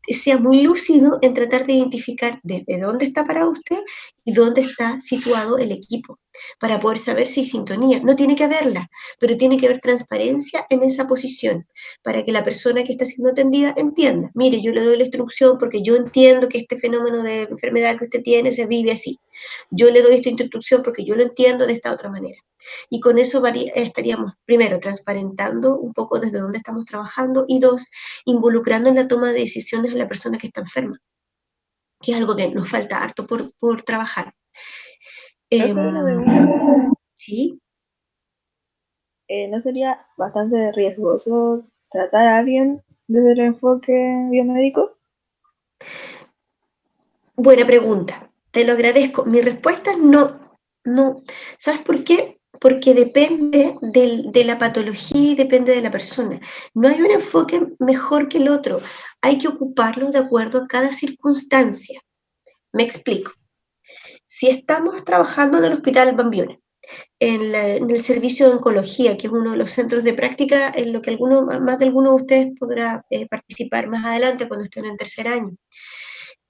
sea muy lúcido en tratar de identificar desde dónde está parado usted y dónde está situado el equipo, para poder saber si hay sintonía. No tiene que haberla, pero tiene que haber transparencia en esa posición, para que la persona que está siendo atendida entienda. Mire, yo le doy la instrucción porque yo entiendo que este fenómeno de enfermedad que usted tiene se vive así. Yo le doy esta instrucción porque yo lo entiendo de esta otra manera. Y con eso estaríamos, primero, transparentando un poco desde dónde estamos trabajando y dos, involucrando en la toma de decisiones a la persona que está enferma, que es algo que nos falta harto por trabajar. ¿Sí? ¿No sería bastante riesgoso tratar a alguien desde el enfoque biomédico? Buena pregunta, te lo agradezco. Mi respuesta es no. ¿Sabes por qué? Porque depende de la patología y depende de la persona. No hay un enfoque mejor que el otro. Hay que ocuparlo de acuerdo a cada circunstancia. Me explico. Si estamos trabajando en el Hospital Bambiona, en el servicio de oncología, que es uno de los centros de práctica en lo que más de alguno de ustedes podrá participar más adelante cuando estén en tercer año.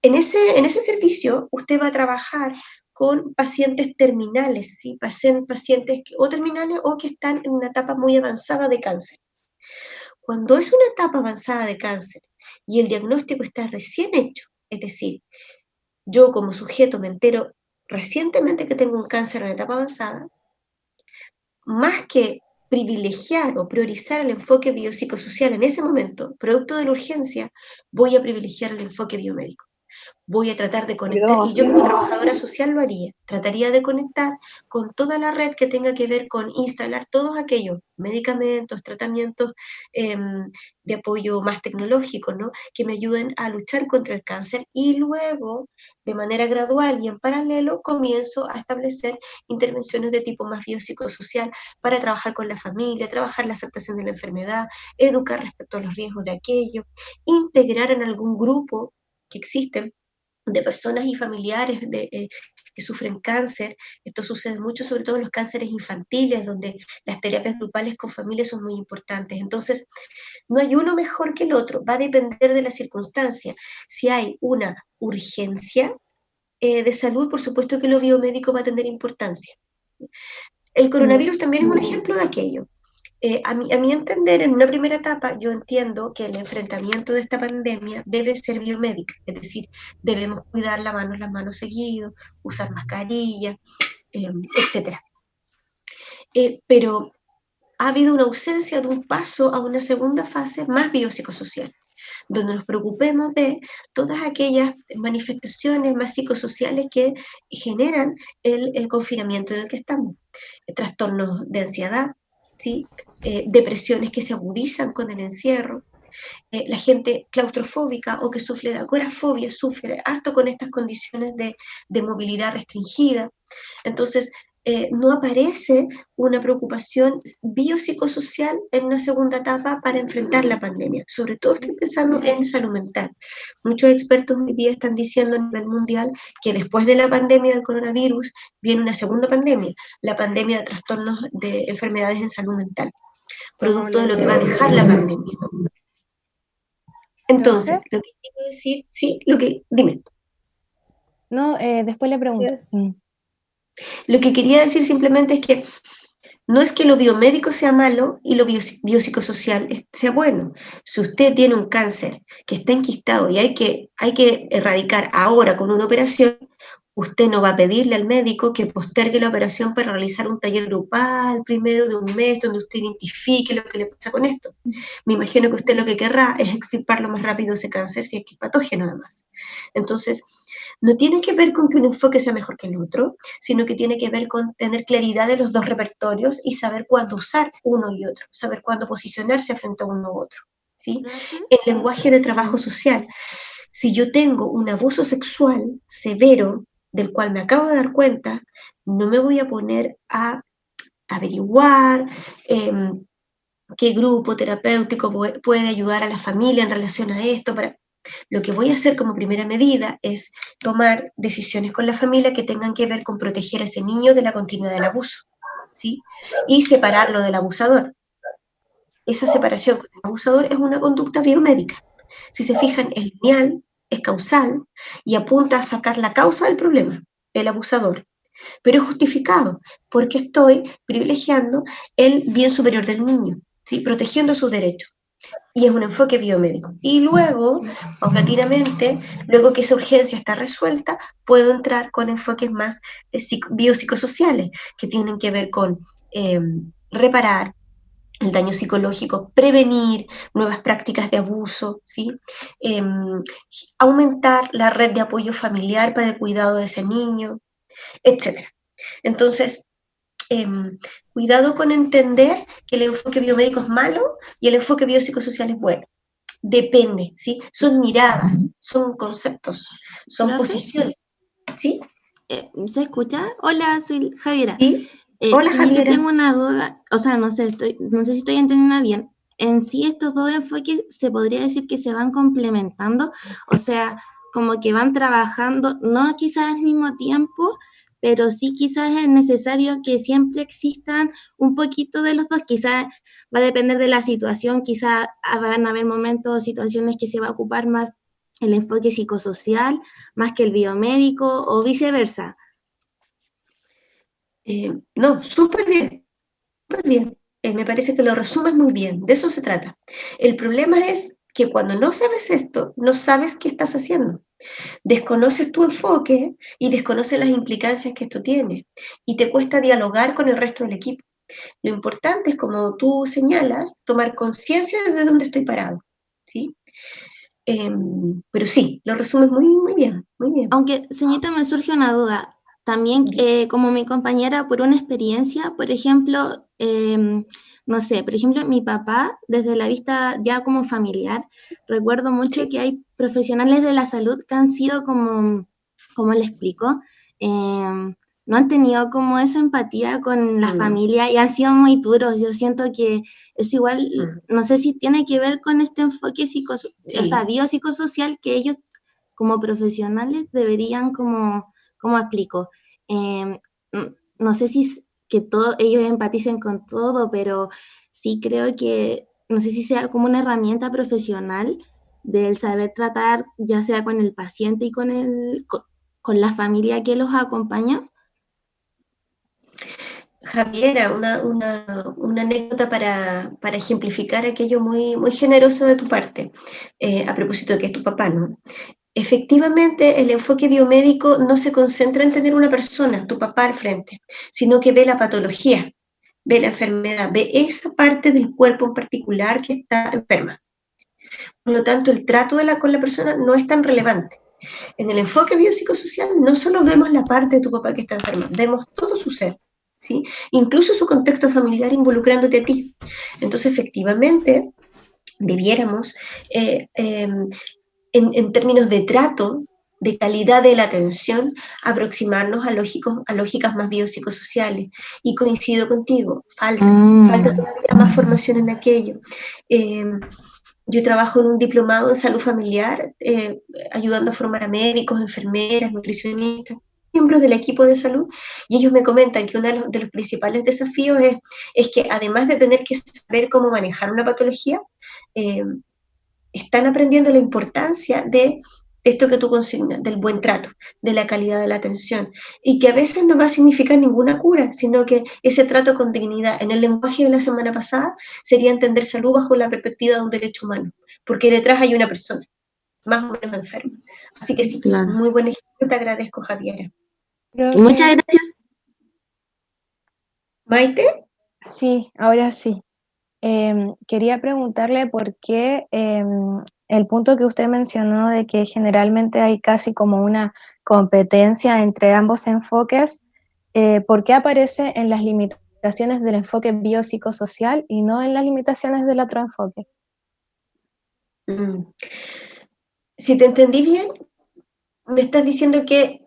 En ese servicio usted va a trabajar con pacientes terminales, ¿sí? Pacientes o terminales o que están en una etapa muy avanzada de cáncer. Cuando es una etapa avanzada de cáncer y el diagnóstico está recién hecho, es decir, yo como sujeto me entero recientemente que tengo un cáncer en etapa avanzada, más que privilegiar o priorizar el enfoque biopsicosocial en ese momento, producto de la urgencia, voy a privilegiar el enfoque biomédico. Voy a tratar de conectar, y yo como trabajadora social lo haría, trataría de conectar con toda la red que tenga que ver con instalar todos aquellos medicamentos, tratamientos de apoyo más tecnológico, ¿no? Que me ayuden a luchar contra el cáncer y luego, de manera gradual y en paralelo, comienzo a establecer intervenciones de tipo más biopsicosocial para trabajar con la familia, trabajar la aceptación de la enfermedad, educar respecto a los riesgos de aquello, integrar en algún grupo que existen de personas y familiares que sufren cáncer. Esto sucede mucho, sobre todo en los cánceres infantiles, donde las terapias grupales con familias son muy importantes. Entonces, no hay uno mejor que el otro, va a depender de la circunstancia. Si hay una urgencia de salud, por supuesto que lo biomédico va a tener importancia. El coronavirus también es un ejemplo de aquello. A mi entender, en una primera etapa, yo entiendo que el enfrentamiento de esta pandemia debe ser biomédica, es decir, debemos cuidar las manos seguido, usar mascarilla, etc. Pero ha habido una ausencia de un paso a una segunda fase más biopsicosocial, donde nos preocupemos de todas aquellas manifestaciones más psicosociales que generan el confinamiento en el que estamos. Trastornos de ansiedad, ¿sí? Depresiones que se agudizan con el encierro, la gente claustrofóbica o que sufre de agorafobia sufre harto con estas condiciones de movilidad restringida. Entonces, no aparece una preocupación biopsicosocial en una segunda etapa para enfrentar la pandemia. Sobre todo estoy pensando en salud mental. Muchos expertos hoy día están diciendo a nivel mundial que después de la pandemia del coronavirus viene una segunda pandemia, la pandemia de trastornos de enfermedades en salud mental, producto de lo que va a dejar la pandemia. Entonces, ¿Profe? lo que quiero decir, sí, dime. No, después le pregunto. Lo que quería decir simplemente es que no es que lo biomédico sea malo y lo biopsicosocial sea bueno. Si usted tiene un cáncer que está enquistado y hay que erradicar ahora con una operación, usted no va a pedirle al médico que postergue la operación para realizar un taller grupal primero de un mes donde usted identifique lo que le pasa con esto. Me imagino que usted lo que querrá es extirpar lo más rápido ese cáncer si es que es patógeno además. Entonces, no tiene que ver con que un enfoque sea mejor que el otro, sino que tiene que ver con tener claridad de los dos repertorios y saber cuándo usar uno y otro, saber cuándo posicionarse frente a uno u otro. ¿Sí? El lenguaje de trabajo social. Si yo tengo un abuso sexual severo, del cual me acabo de dar cuenta, no me voy a poner a averiguar qué grupo terapéutico puede ayudar a la familia en relación a esto. Lo que voy a hacer como primera medida es tomar decisiones con la familia que tengan que ver con proteger a ese niño de la continuidad del abuso, ¿sí? Y separarlo del abusador. Esa separación con el abusador es una conducta biomédica. Si se fijan, es lineal, es causal y apunta a sacar la causa del problema, el abusador. Pero es justificado porque estoy privilegiando el bien superior del niño, ¿sí? Protegiendo sus derechos. Y es un enfoque biomédico. Y luego, paulatinamente, luego que esa urgencia está resuelta, puedo entrar con enfoques más biopsicosociales, que tienen que ver con reparar el daño psicológico, prevenir nuevas prácticas de abuso, ¿sí? Aumentar la red de apoyo familiar para el cuidado de ese niño, etc. Entonces, cuidado con entender que el enfoque biomédico es malo y el enfoque biopsicosocial es bueno. Depende, ¿sí? Son miradas, son conceptos, son ¿Profe? posiciones, ¿sí? ¿Se escucha? Hola, soy Javiera. ¿Sí? Hola, Si bien yo Javiera. tengo una duda, o sea, no sé si estoy entendiendo bien. En sí, estos dos enfoques se podría decir que se van complementando, o sea, como que van trabajando, no quizás al mismo tiempo, pero sí quizás es necesario que siempre existan un poquito de los dos. Quizás va a depender de la situación, quizás van a haber momentos o situaciones que se va a ocupar más el enfoque psicosocial más que el biomédico o viceversa. No, súper bien, súper bien. Me parece que lo resumes muy bien, de eso se trata. El problema es que cuando no sabes esto, no sabes qué estás haciendo. Desconoces tu enfoque y desconoces las implicancias que esto tiene. Y te cuesta dialogar con el resto del equipo. Lo importante es, como tú señalas, tomar conciencia de dónde estoy parado, ¿sí? Pero sí, lo resumes muy, muy bien, muy bien. Aunque, señorita, me surge una duda. También, como mi compañera, por una experiencia, por ejemplo, no sé, por ejemplo, mi papá, desde la vista ya como familiar, recuerdo mucho Sí. que hay profesionales de la salud que han sido como le explico, no han tenido como esa empatía con la familia y han sido muy duros. Yo siento que eso igual, no sé si tiene que ver con este enfoque o sea, biopsicosocial que ellos como profesionales deberían como explico, no sé si que ellos empaticen con todo, pero sí creo que, no sé si sea como una herramienta profesional del saber tratar, ya sea con el paciente y con la familia que los acompaña. Javiera, una anécdota para ejemplificar aquello muy, muy generoso de tu parte, a propósito de que es tu papá, ¿no? Efectivamente, el enfoque biomédico no se concentra en tener una persona, tu papá al frente, sino que ve la patología, ve la enfermedad, ve esa parte del cuerpo en particular que está enferma. Por lo tanto, el trato con la persona no es tan relevante. En el enfoque biopsicosocial no solo vemos la parte de tu papá que está enferma, vemos todo su ser, ¿sí? Incluso su contexto familiar involucrándote a ti. Entonces, efectivamente, debiéramos, en términos de trato, de calidad de la atención, aproximarnos a lógicas más biopsicosociales. Y coincido contigo, falta todavía más formación en aquello. Yo trabajo en un diplomado en salud familiar, ayudando a formar a médicos, enfermeras, nutricionistas, miembros del equipo de salud, y ellos me comentan que uno de los principales desafíos es que además de tener que saber cómo manejar una patología, están aprendiendo la importancia de esto que tú consignas, del buen trato, de la calidad de la atención, y que a veces no va a significar ninguna cura, sino que ese trato con dignidad, en el lenguaje de la semana pasada, sería entender salud bajo la perspectiva de un derecho humano, porque detrás hay una persona, más o menos enferma. Así que sí, Claro. muy buen ejemplo, te agradezco, Javiera. Muchas gracias. ¿Maite? Sí, ahora sí. Quería preguntarle por qué el punto que usted mencionó de que generalmente hay casi como una competencia entre ambos enfoques, ¿por qué aparece en las limitaciones del enfoque biopsicosocial y no en las limitaciones del otro enfoque? Si te entendí bien, me estás diciendo que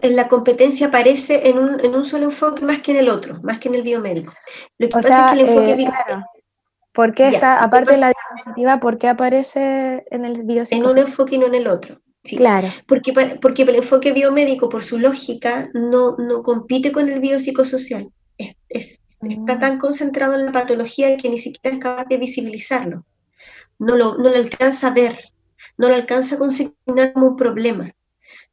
la competencia aparece en un solo enfoque más que en el otro, más que en el biomédico. Lo que O pasa sea, es que el enfoque claro, ¿por qué ya, está, lo que aparte de la pasa diapositiva, por qué aparece en el en un biopsicosocial? enfoque y no en el otro? Sí, Claro. porque el enfoque biomédico, por su lógica, no compite con el biopsicosocial. Está tan concentrado en la patología que ni siquiera es capaz de visibilizarlo. No lo alcanza a ver, no lo alcanza a consignar como un problema.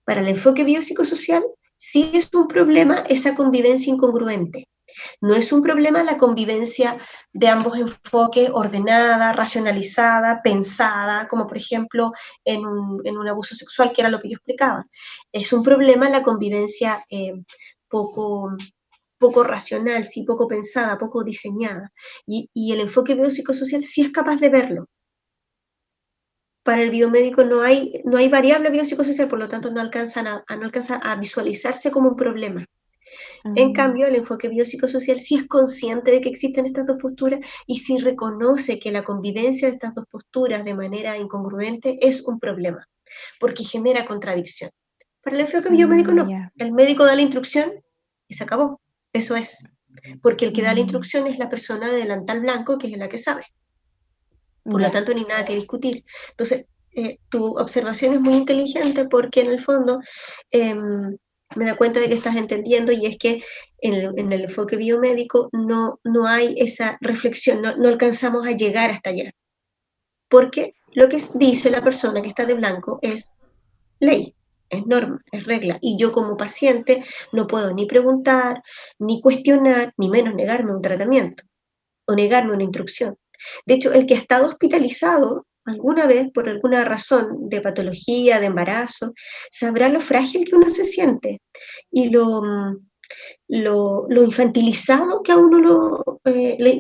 Para el enfoque biopsicosocial, sí es un problema esa convivencia incongruente. No es un problema la convivencia de ambos enfoques ordenada, racionalizada, pensada, como por ejemplo en un abuso sexual, que era lo que yo explicaba. Es un problema la convivencia poco racional, sí, poco pensada, poco diseñada. Y el enfoque biopsicosocial sí es capaz de verlo. Para el biomédico no hay variable biopsicosocial, por lo tanto no alcanza a visualizarse como un problema. En cambio, el enfoque biopsicosocial sí es consciente de que existen estas dos posturas y sí reconoce que la convivencia de estas dos posturas de manera incongruente es un problema, porque genera contradicción. Para el enfoque biomédico no. Ya. El médico da la instrucción y se acabó. Eso es. Porque el que da la instrucción es la persona de delantal blanco, que es la que sabe. Por lo Ya. tanto, ni nada que discutir. Entonces, tu observación es muy inteligente porque en el fondo me da cuenta de que estás entendiendo, y es que en el enfoque biomédico no hay esa reflexión, no alcanzamos a llegar hasta allá. Porque lo que dice la persona que está de blanco es ley, es norma, es regla. Y yo como paciente no puedo ni preguntar, ni cuestionar, ni menos negarme un tratamiento o negarme una instrucción. De hecho, el que ha estado hospitalizado alguna vez por alguna razón de patología, de embarazo, sabrá lo frágil que uno se siente y lo infantilizado que a uno lo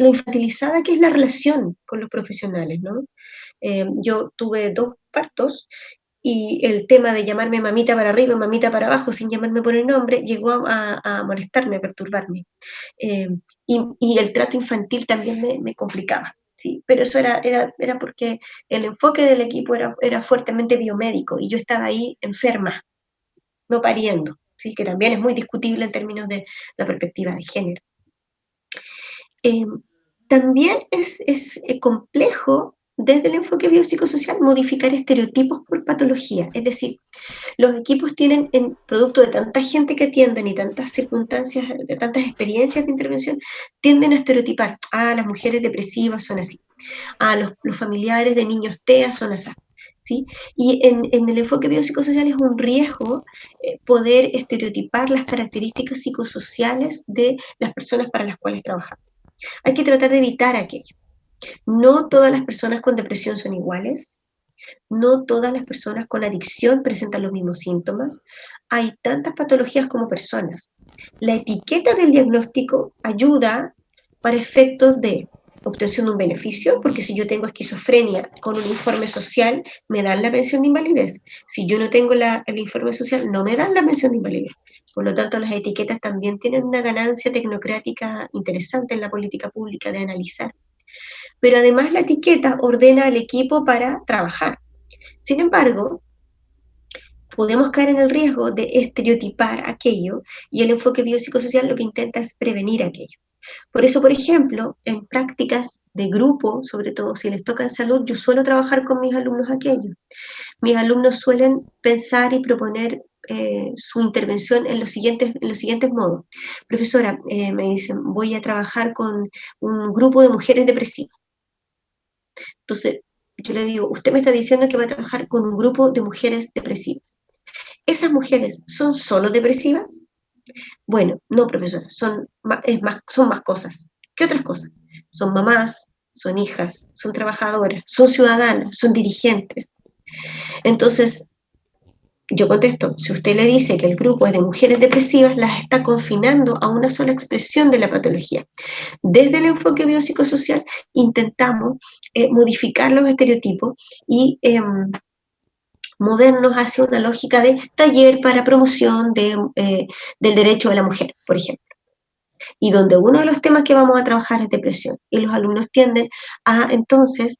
infantilizada que es la relación con los profesionales, ¿no? Yo tuve 2 partos y el tema de llamarme mamita para arriba, mamita para abajo, sin llamarme por el nombre, llegó a molestarme, a perturbarme. Y el trato infantil también me complicaba, ¿sí? Pero eso era porque el enfoque del equipo era fuertemente biomédico y yo estaba ahí enferma, no pariendo, ¿sí? Que también es muy discutible en términos de la perspectiva de género. También es complejo desde el enfoque biopsicosocial modificar estereotipos por patología, es decir, los equipos tienen, producto de tanta gente que atienden y tantas circunstancias, de tantas experiencias de intervención, tienden a estereotipar, las mujeres depresivas son así, los familiares de niños TEA son así, ¿sí? Y en el enfoque biopsicosocial es un riesgo poder estereotipar las características psicosociales de las personas para las cuales trabajamos. Hay que tratar de evitar aquello. No todas las personas con depresión son iguales, no todas las personas con adicción presentan los mismos síntomas. Hay tantas patologías como personas. La etiqueta del diagnóstico ayuda para efectos de obtención de un beneficio, porque si yo tengo esquizofrenia con un informe social, me dan la pensión de invalidez. Si yo no tengo el informe social, no me dan la pensión de invalidez. Por lo tanto, las etiquetas también tienen una ganancia tecnocrática interesante en la política pública de analizar. Pero además la etiqueta ordena al equipo para trabajar. Sin embargo, podemos caer en el riesgo de estereotipar aquello, y el enfoque biopsicosocial lo que intenta es prevenir aquello. Por eso, por ejemplo, en prácticas de grupo, sobre todo si les toca en salud, yo suelo trabajar con mis alumnos aquello. Mis alumnos suelen pensar y proponer su intervención en los siguientes modos. Profesora, me dicen, voy a trabajar con un grupo de mujeres depresivas. Entonces, yo le digo, usted me está diciendo que va a trabajar con un grupo de mujeres depresivas. ¿Esas mujeres son solo depresivas? Bueno, no, profesora, son más cosas. ¿Qué otras cosas? Son mamás, son hijas, son trabajadoras, son ciudadanas, son dirigentes. Entonces, yo contesto, si usted le dice que el grupo es de mujeres depresivas, las está confinando a una sola expresión de la patología. Desde el enfoque biopsicosocial intentamos modificar los estereotipos y movernos hacia una lógica de taller para promoción del derecho de la mujer, por ejemplo. Y donde uno de los temas que vamos a trabajar es depresión. Y los alumnos tienden a entonces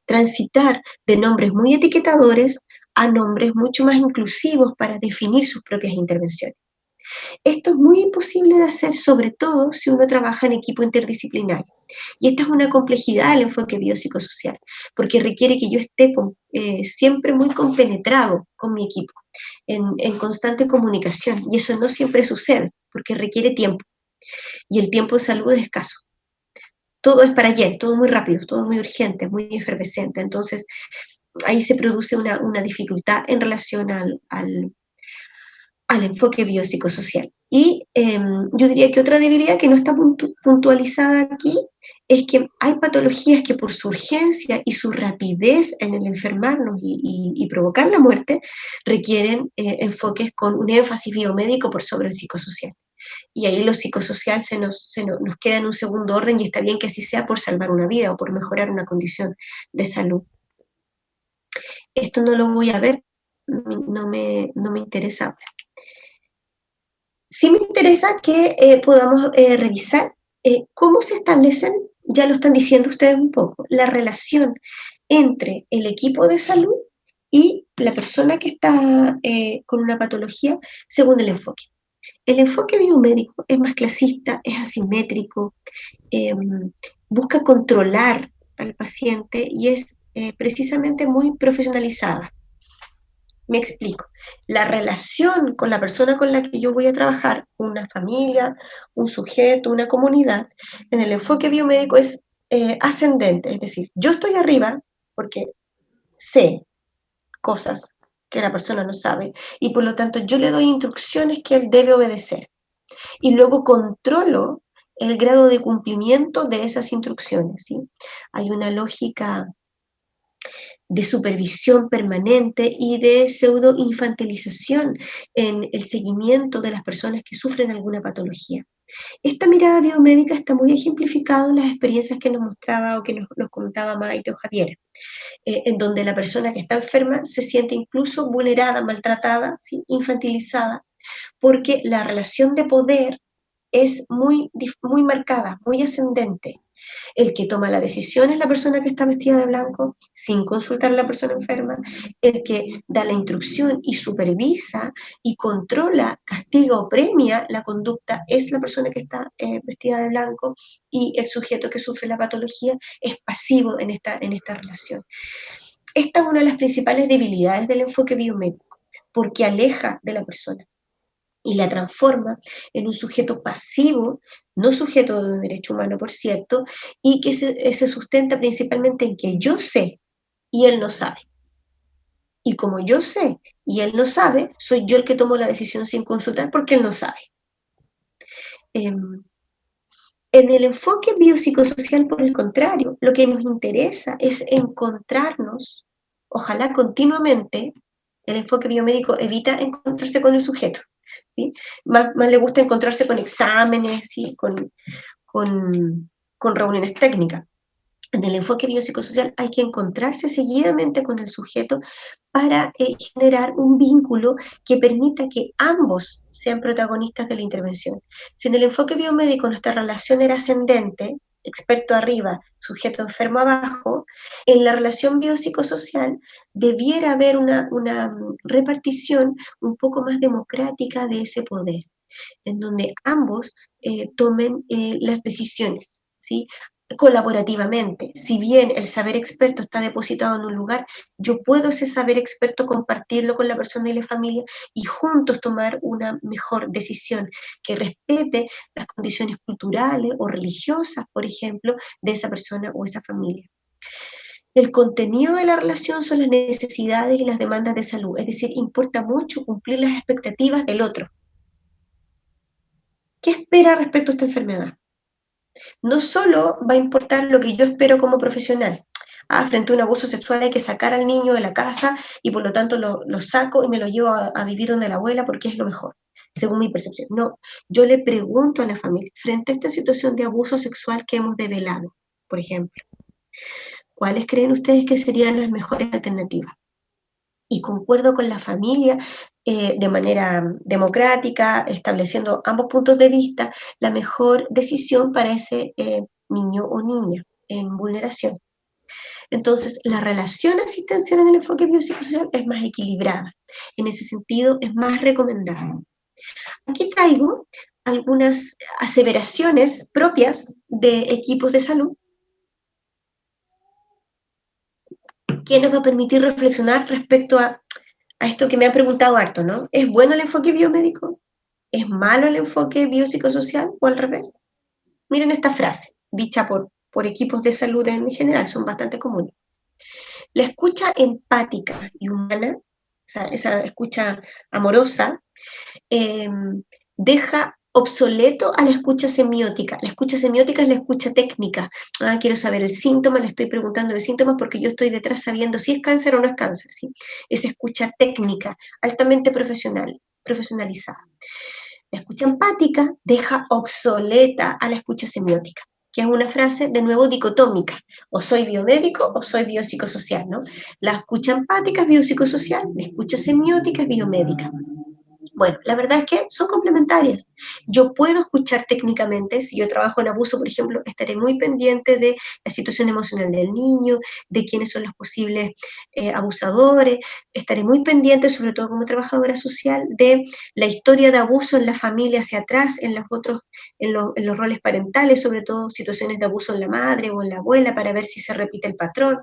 transitar de nombres muy etiquetadores a nombres mucho más inclusivos para definir sus propias intervenciones. Esto es muy imposible de hacer, sobre todo si uno trabaja en equipo interdisciplinario. Y esta es una complejidad del enfoque biopsicosocial, porque requiere que yo esté siempre muy compenetrado con mi equipo, en constante comunicación. Y eso no siempre sucede, porque requiere tiempo. Y el tiempo de salud es escaso. Todo es para ayer, todo muy rápido, todo muy urgente, muy efervescente. Entonces, ahí se produce una dificultad en relación al enfoque biopsicosocial. Y yo diría que otra debilidad que no está puntualizada aquí es que hay patologías que por su urgencia y su rapidez en el enfermarnos y provocar la muerte requieren enfoques con un énfasis biomédico por sobre el psicosocial. Y ahí lo psicosocial nos queda en un segundo orden y está bien que así sea por salvar una vida o por mejorar una condición de salud. Esto no lo voy a ver, no me interesa ahora. Sí me interesa que podamos revisar cómo se establecen, ya lo están diciendo ustedes un poco, la relación entre el equipo de salud y la persona que está con una patología según el enfoque. El enfoque biomédico es más clasista, es asimétrico, busca controlar al paciente y es precisamente muy profesionalizada. Me explico. La relación con la persona con la que yo voy a trabajar, una familia, un sujeto, una comunidad, en el enfoque biomédico es ascendente, es decir, yo estoy arriba porque sé cosas que la persona no sabe y por lo tanto yo le doy instrucciones que él debe obedecer y luego controlo el grado de cumplimiento de esas instrucciones, ¿sí? Hay una lógica de supervisión permanente y de pseudo-infantilización en el seguimiento de las personas que sufren alguna patología. Esta mirada biomédica está muy ejemplificada en las experiencias que nos mostraba o que nos comentaba Maite o Javier, en donde la persona que está enferma se siente incluso vulnerada, maltratada, ¿sí? Infantilizada, porque la relación de poder es muy marcada, muy ascendente. El que toma la decisión es la persona que está vestida de blanco, sin consultar a la persona enferma. El que da la instrucción y supervisa y controla, castiga o premia la conducta es la persona que está vestida de blanco, y el sujeto que sufre la patología es pasivo en esta relación. Esta es una de las principales debilidades del enfoque biomédico, porque aleja de la persona y la transforma en un sujeto pasivo, no sujeto de un derecho humano, por cierto, y que se sustenta principalmente en que yo sé y él no sabe. Y como yo sé y él no sabe, soy yo el que tomo la decisión sin consultar porque él no sabe. En el enfoque biopsicosocial, por el contrario, lo que nos interesa es encontrarnos, ojalá continuamente. El enfoque biomédico evita encontrarse con el sujeto, ¿sí? Más le gusta encontrarse con exámenes, ¿sí? con reuniones técnicas. En el enfoque biopsicosocial hay que encontrarse seguidamente con el sujeto para generar un vínculo que permita que ambos sean protagonistas de la intervención. Si en el enfoque biomédico nuestra relación era ascendente, experto arriba, sujeto enfermo abajo, en la relación biopsicosocial debiera haber una repartición un poco más democrática de ese poder, en donde ambos tomen las decisiones, ¿sí? Colaborativamente. Si bien el saber experto está depositado en un lugar, yo puedo ese saber experto compartirlo con la persona y la familia y juntos tomar una mejor decisión que respete las condiciones culturales o religiosas, por ejemplo, de esa persona o esa familia. El contenido de la relación son las necesidades y las demandas de salud, es decir, importa mucho cumplir las expectativas del otro. ¿Qué espera respecto a esta enfermedad? No solo va a importar lo que yo espero como profesional. Frente a un abuso sexual hay que sacar al niño de la casa y por lo tanto lo saco y me lo llevo a vivir donde la abuela porque es lo mejor, según mi percepción. No, yo le pregunto a la familia, frente a esta situación de abuso sexual que hemos develado, por ejemplo, ¿cuáles creen ustedes que serían las mejores alternativas? Y concuerdo con la familia de manera democrática, estableciendo ambos puntos de vista, la mejor decisión para ese niño o niña en vulneración. Entonces, la relación asistencial en el enfoque biopsicosocial es más equilibrada. En ese sentido, es más recomendable. Aquí traigo algunas aseveraciones propias de equipos de salud que nos va a permitir reflexionar respecto a esto que me han preguntado harto, ¿no? ¿Es bueno el enfoque biomédico? ¿Es malo el enfoque biopsicosocial o al revés? Miren esta frase, dicha por equipos de salud en general, son bastante comunes. La escucha empática y humana, esa escucha amorosa, deja obsoleto a la escucha semiótica. La escucha semiótica es la escucha técnica. Quiero saber el síntoma, le estoy preguntando de síntomas porque yo estoy detrás sabiendo si es cáncer o no es cáncer. ¿Sí? Esa escucha técnica, altamente profesionalizada. La escucha empática deja obsoleta a la escucha semiótica, que es una frase, de nuevo, dicotómica. O soy biomédico o soy biopsicosocial, ¿no? La escucha empática es biopsicosocial, la escucha semiótica es biomédica. Bueno, la verdad es que son complementarias. Yo puedo escuchar técnicamente, si yo trabajo en abuso, por ejemplo, estaré muy pendiente de la situación emocional del niño, de quiénes son los posibles abusadores, estaré muy pendiente, sobre todo como trabajadora social, de la historia de abuso en la familia hacia atrás, en los roles parentales, sobre todo situaciones de abuso en la madre o en la abuela, para ver si se repite el patrón.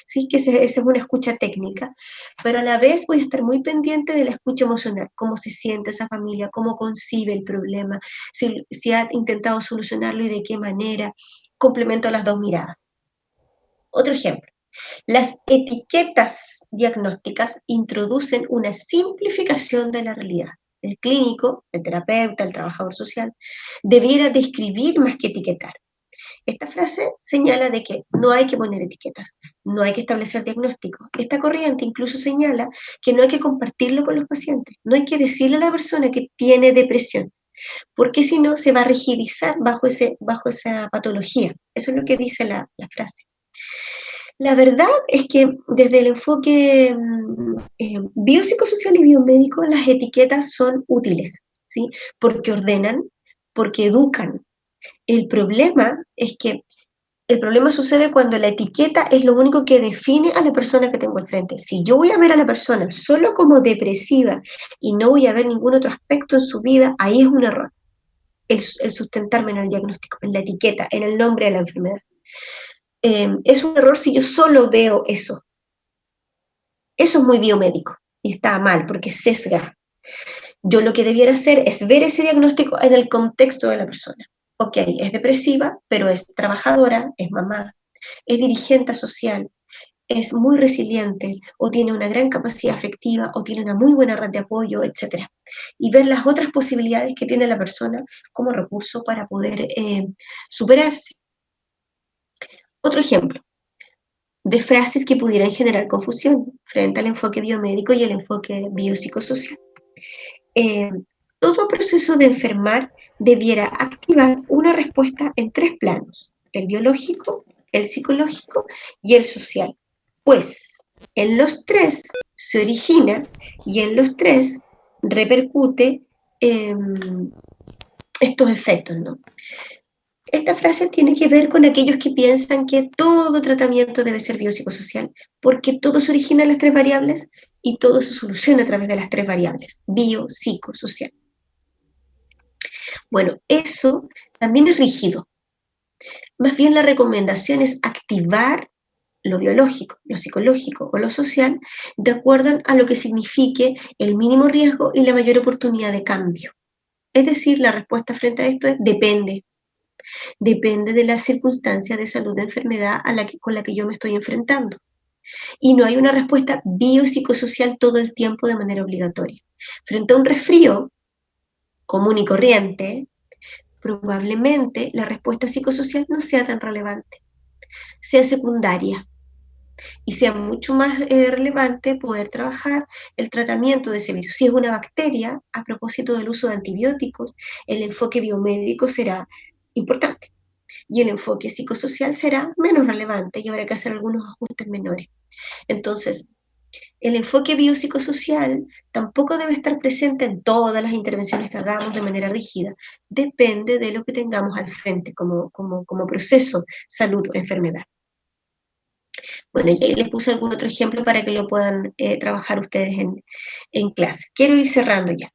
Sí, que esa es una escucha técnica, pero a la vez voy a estar muy pendiente de la escucha emocional, cómo se siente esa familia, cómo concibe el problema, si ha intentado solucionarlo y de qué manera, complemento las dos miradas. Otro ejemplo, las etiquetas diagnósticas introducen una simplificación de la realidad. El clínico, el terapeuta, el trabajador social, debiera describir más que etiquetar. Esta frase señala de que no hay que poner etiquetas, no hay que establecer diagnósticos. Esta corriente incluso señala que no hay que compartirlo con los pacientes, no hay que decirle a la persona que tiene depresión, porque si no se va a rigidizar bajo esa patología. Eso es lo que dice la frase. La verdad es que desde el enfoque biopsicosocial y biomédico, las etiquetas son útiles, ¿sí? Porque ordenan, porque educan. El problema sucede cuando la etiqueta es lo único que define a la persona que tengo al frente. Si yo voy a ver a la persona solo como depresiva y no voy a ver ningún otro aspecto en su vida, ahí es un error. El sustentarme en el diagnóstico, en la etiqueta, en el nombre de la enfermedad. Es un error si yo solo veo eso. Eso es muy biomédico y está mal porque sesga. Yo lo que debiera hacer es ver ese diagnóstico en el contexto de la persona. Ok, es depresiva, pero es trabajadora, es mamá, es dirigente social, es muy resiliente, o tiene una gran capacidad afectiva, o tiene una muy buena red de apoyo, etc. Y ver las otras posibilidades que tiene la persona como recurso para poder superarse. Otro ejemplo de frases que pudieran generar confusión frente al enfoque biomédico y el enfoque biopsicosocial. Todo proceso de enfermar debiera activar una respuesta en 3 planos: el biológico, el psicológico y el social. Pues en los 3 se origina y en los 3 repercute estos efectos, ¿no? Esta frase tiene que ver con aquellos que piensan que todo tratamiento debe ser biopsicosocial, porque todo se origina en las 3 variables y todo se soluciona a través de las 3 variables, bio, psico, social. Bueno, eso también es rígido. Más bien la recomendación es activar lo biológico, lo psicológico o lo social de acuerdo a lo que signifique el mínimo riesgo y la mayor oportunidad de cambio. Es decir, la respuesta frente a esto es depende. Depende de la circunstancia de salud de enfermedad con la que yo me estoy enfrentando. Y no hay una respuesta biopsicosocial todo el tiempo de manera obligatoria. Frente a un resfrío común y corriente, probablemente la respuesta psicosocial no sea tan relevante, sea secundaria, y sea mucho más relevante poder trabajar el tratamiento de ese virus. Si es una bacteria, a propósito del uso de antibióticos, el enfoque biomédico será importante y el enfoque psicosocial será menos relevante y habrá que hacer algunos ajustes menores. Entonces, el enfoque biopsicosocial tampoco debe estar presente en todas las intervenciones que hagamos de manera rígida. Depende de lo que tengamos al frente como proceso salud-enfermedad. Bueno, y ahí les puse algún otro ejemplo para que lo puedan trabajar ustedes en clase. Quiero ir cerrando ya.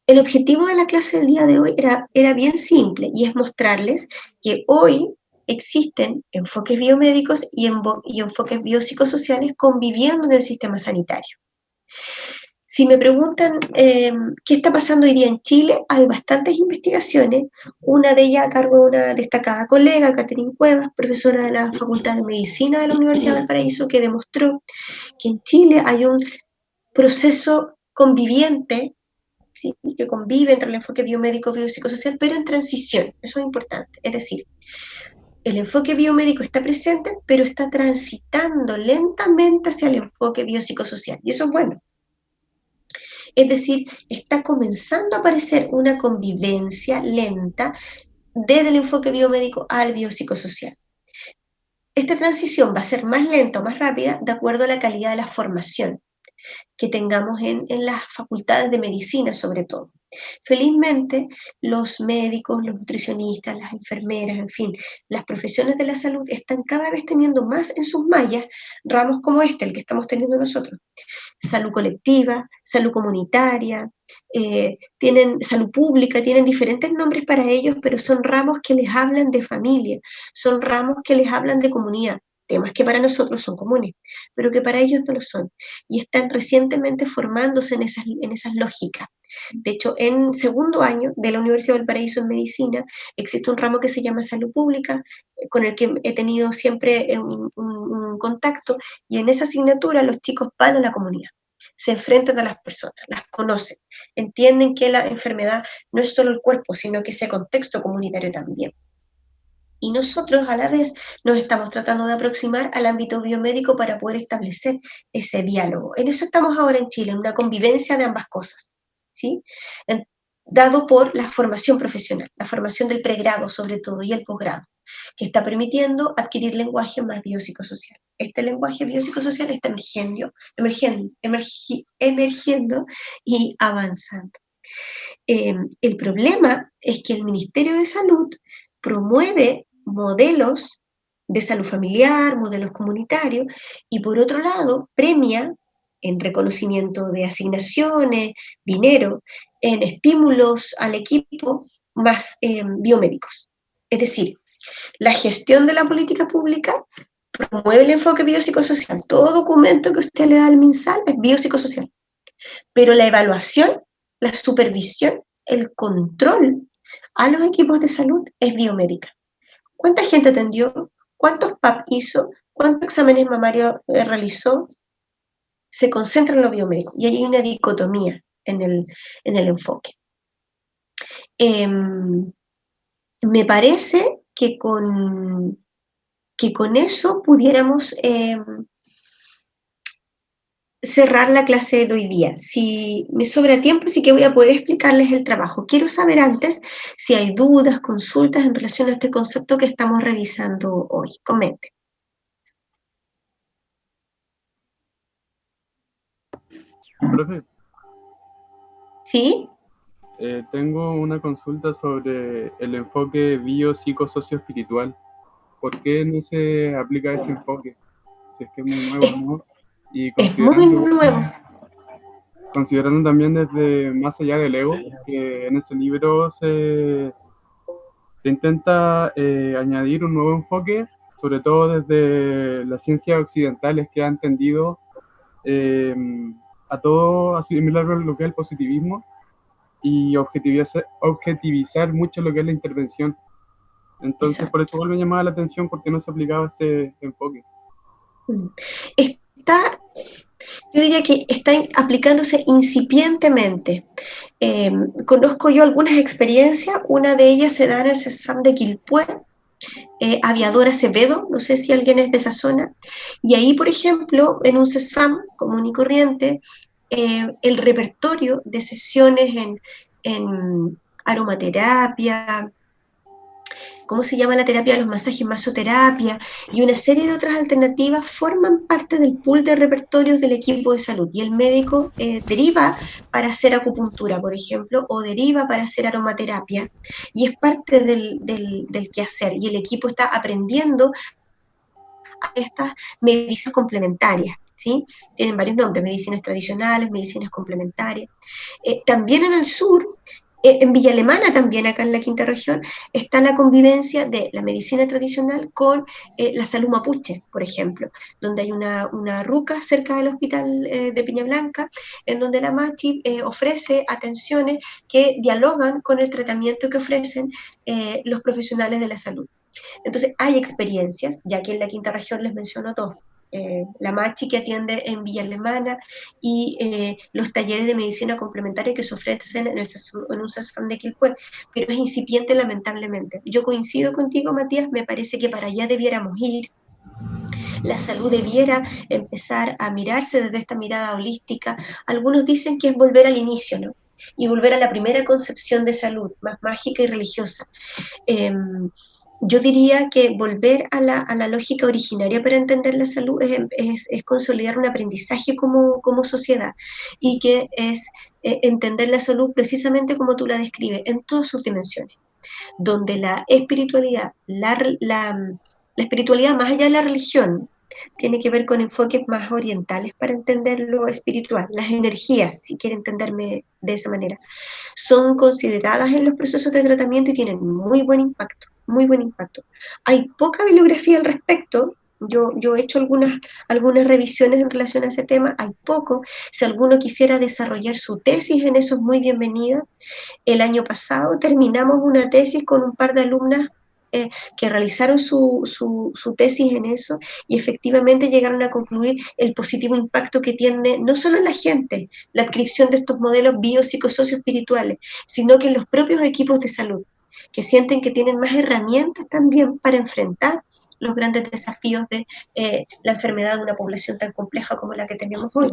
El objetivo de la clase del día de hoy era bien simple y es mostrarles que hoy existen enfoques biomédicos y enfoques biopsicosociales conviviendo en el sistema sanitario. Si me preguntan qué está pasando hoy día en Chile, hay bastantes investigaciones, una de ellas a cargo de una destacada colega, Catherine Cuevas, profesora de la Facultad de Medicina de la Universidad de Valparaíso, que demostró que en Chile hay un proceso conviviente, ¿sí?, que convive entre el enfoque biomédico y biopsicosocial, pero en transición, eso es importante, es decir, el enfoque biomédico está presente, pero está transitando lentamente hacia el enfoque biopsicosocial, y eso es bueno. Es decir, está comenzando a aparecer una convivencia lenta desde el enfoque biomédico al biopsicosocial. Esta transición va a ser más lenta o más rápida de acuerdo a la calidad de la formación que tengamos en las facultades de medicina sobre todo. Felizmente, los médicos, los nutricionistas, las enfermeras, en fin, las profesiones de la salud están cada vez teniendo más en sus mallas ramos como el que estamos teniendo nosotros. Salud colectiva, salud comunitaria, tienen salud pública, tienen diferentes nombres para ellos, pero son ramos que les hablan de familia, son ramos que les hablan de comunidad, temas que para nosotros son comunes, pero que para ellos no lo son, y están recientemente formándose en esas lógicas. De hecho, en segundo año de la Universidad de Valparaíso en Medicina, existe un ramo que se llama Salud Pública, con el que he tenido siempre un contacto, y en esa asignatura los chicos van a la comunidad, se enfrentan a las personas, las conocen, entienden que la enfermedad no es solo el cuerpo, sino que ese contexto comunitario también. Y nosotros a la vez nos estamos tratando de aproximar al ámbito biomédico para poder establecer ese diálogo. En eso estamos ahora en Chile, en una convivencia de ambas cosas, ¿sí? Dado por la formación profesional, la formación del pregrado sobre todo y el posgrado, que está permitiendo adquirir lenguaje más biopsicosocial. Este lenguaje biopsicosocial está emergiendo y avanzando. El problema es que el Ministerio de Salud promueve modelos de salud familiar, modelos comunitarios, y por otro lado premia en reconocimiento de asignaciones, dinero, en estímulos al equipo más biomédicos. Es decir, la gestión de la política pública promueve el enfoque biopsicosocial. Todo documento que usted le da al MinSal es biopsicosocial. Pero la evaluación, la supervisión, el control a los equipos de salud es biomédica. ¿Cuánta gente atendió? ¿Cuántos PAP hizo? ¿Cuántos exámenes mamarios realizó? Se concentra en lo biomédico y hay una dicotomía en el enfoque. Me parece que con eso pudiéramos cerrar la clase de hoy día. Si me sobra tiempo, sí que voy a poder explicarles el trabajo. Quiero saber antes si hay dudas, consultas en relación a este concepto que estamos revisando hoy. Comenten. Profe, ¿Sí? tengo una consulta sobre el enfoque biopsicosocioespiritual. ¿Por qué no se aplica ese enfoque? Si es que es muy nuevo, ¿no? Y Es muy nuevo. considerando también desde más allá del ego, que en ese libro se intenta añadir un nuevo enfoque, sobre todo desde las ciencias occidentales que han tendido a todo asimilar lo que es el positivismo y objetivizar mucho lo que es la intervención. Entonces, Exacto. por eso vuelve a llamar la atención porque no se aplicaba este enfoque. Yo diría que está aplicándose incipientemente. Conozco yo algunas experiencias, una de ellas se da en el CESFAM de Quilpué, Aviador Acevedo, no sé si alguien es de esa zona, y ahí, por ejemplo, en un CESFAM común y corriente, el repertorio de sesiones en aromaterapia, ¿cómo se llama la terapia de los masajes? Masoterapia y una serie de otras alternativas forman parte del pool de repertorios del equipo de salud y el médico deriva para hacer acupuntura, por ejemplo, o deriva para hacer aromaterapia y es parte del quehacer y el equipo está aprendiendo a estas medicinas complementarias. ¿Sí? Tienen varios nombres, medicinas tradicionales, medicinas complementarias. También en el sur, en Villa Alemana también, acá en la quinta región, está la convivencia de la medicina tradicional con la salud mapuche, por ejemplo, donde hay una ruca cerca del hospital de Piña Blanca, en donde la Machi ofrece atenciones que dialogan con el tratamiento que ofrecen los profesionales de la salud. Entonces hay experiencias, ya que en la quinta región les menciono dos. La Machi que atiende en Villa Alemana y los talleres de medicina complementaria que se ofrecen en un CESFAM de Quilpué, pero es incipiente lamentablemente. Yo coincido contigo, Matías, me parece que para allá debiéramos ir. La salud debiera empezar a mirarse desde esta mirada holística. Algunos dicen que es volver al inicio, ¿no? Y volver a la primera concepción de salud, más mágica y religiosa. Yo diría que volver a la lógica originaria para entender la salud es consolidar un aprendizaje como sociedad y que es entender la salud precisamente como tú la describes, en todas sus dimensiones, donde la espiritualidad, la espiritualidad más allá de la religión, tiene que ver con enfoques más orientales para entender lo espiritual, las energías, si quiere entenderme de esa manera, son consideradas en los procesos de tratamiento y tienen muy buen impacto, muy buen impacto. Hay poca bibliografía al respecto, yo he hecho algunas revisiones en relación a ese tema, hay poco, si alguno quisiera desarrollar su tesis en eso es muy bienvenida. El año pasado terminamos una tesis con un par de alumnas que realizaron su tesis en eso y efectivamente llegaron a concluir el positivo impacto que tiene no solo en la gente, la adscripción de estos modelos biopsicosocioespirituales, sino que en los propios equipos de salud, que sienten que tienen más herramientas también para enfrentar los grandes desafíos de la enfermedad de una población tan compleja como la que tenemos hoy.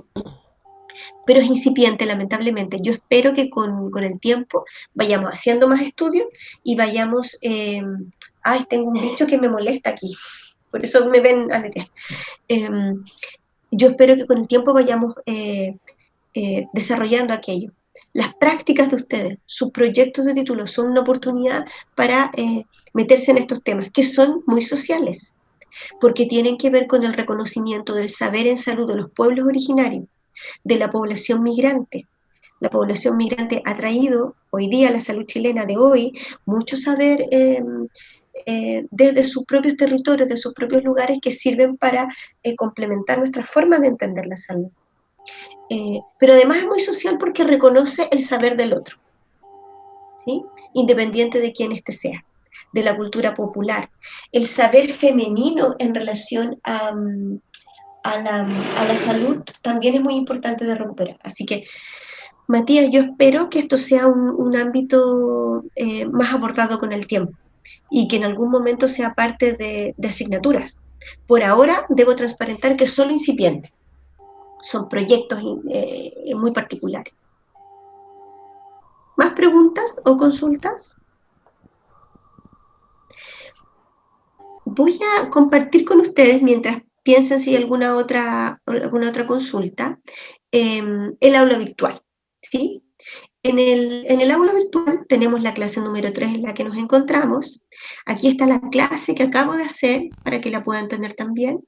Pero es incipiente, lamentablemente. Yo espero que con el tiempo vayamos haciendo más estudios y vayamos... ay, tengo un bicho que me molesta aquí, por eso me ven aletear. Yo espero que con el tiempo vayamos desarrollando aquello. Las prácticas de ustedes, sus proyectos de título son una oportunidad para meterse en estos temas, que son muy sociales, porque tienen que ver con el reconocimiento del saber en salud de los pueblos originarios, de la población migrante. La población migrante ha traído hoy día a la salud chilena de hoy mucho saber desde sus propios territorios, de sus propios lugares que sirven para complementar nuestra forma de entender la salud. Pero además es muy social porque reconoce el saber del otro, ¿sí? Independiente de quién éste sea, de la cultura popular. El saber femenino en relación a la salud también es muy importante de recuperar. Así que, Matías, yo espero que esto sea un ámbito más abordado con el tiempo y que en algún momento sea parte de asignaturas. Por ahora debo transparentar que es solo incipiente. Son proyectos muy particulares. ¿Más preguntas o consultas? Voy a compartir con ustedes, mientras piensen si hay alguna otra consulta, el aula virtual, ¿sí? En el aula virtual tenemos la clase número 3 en la que nos encontramos. Aquí está la clase que acabo de hacer para que la puedan tener también.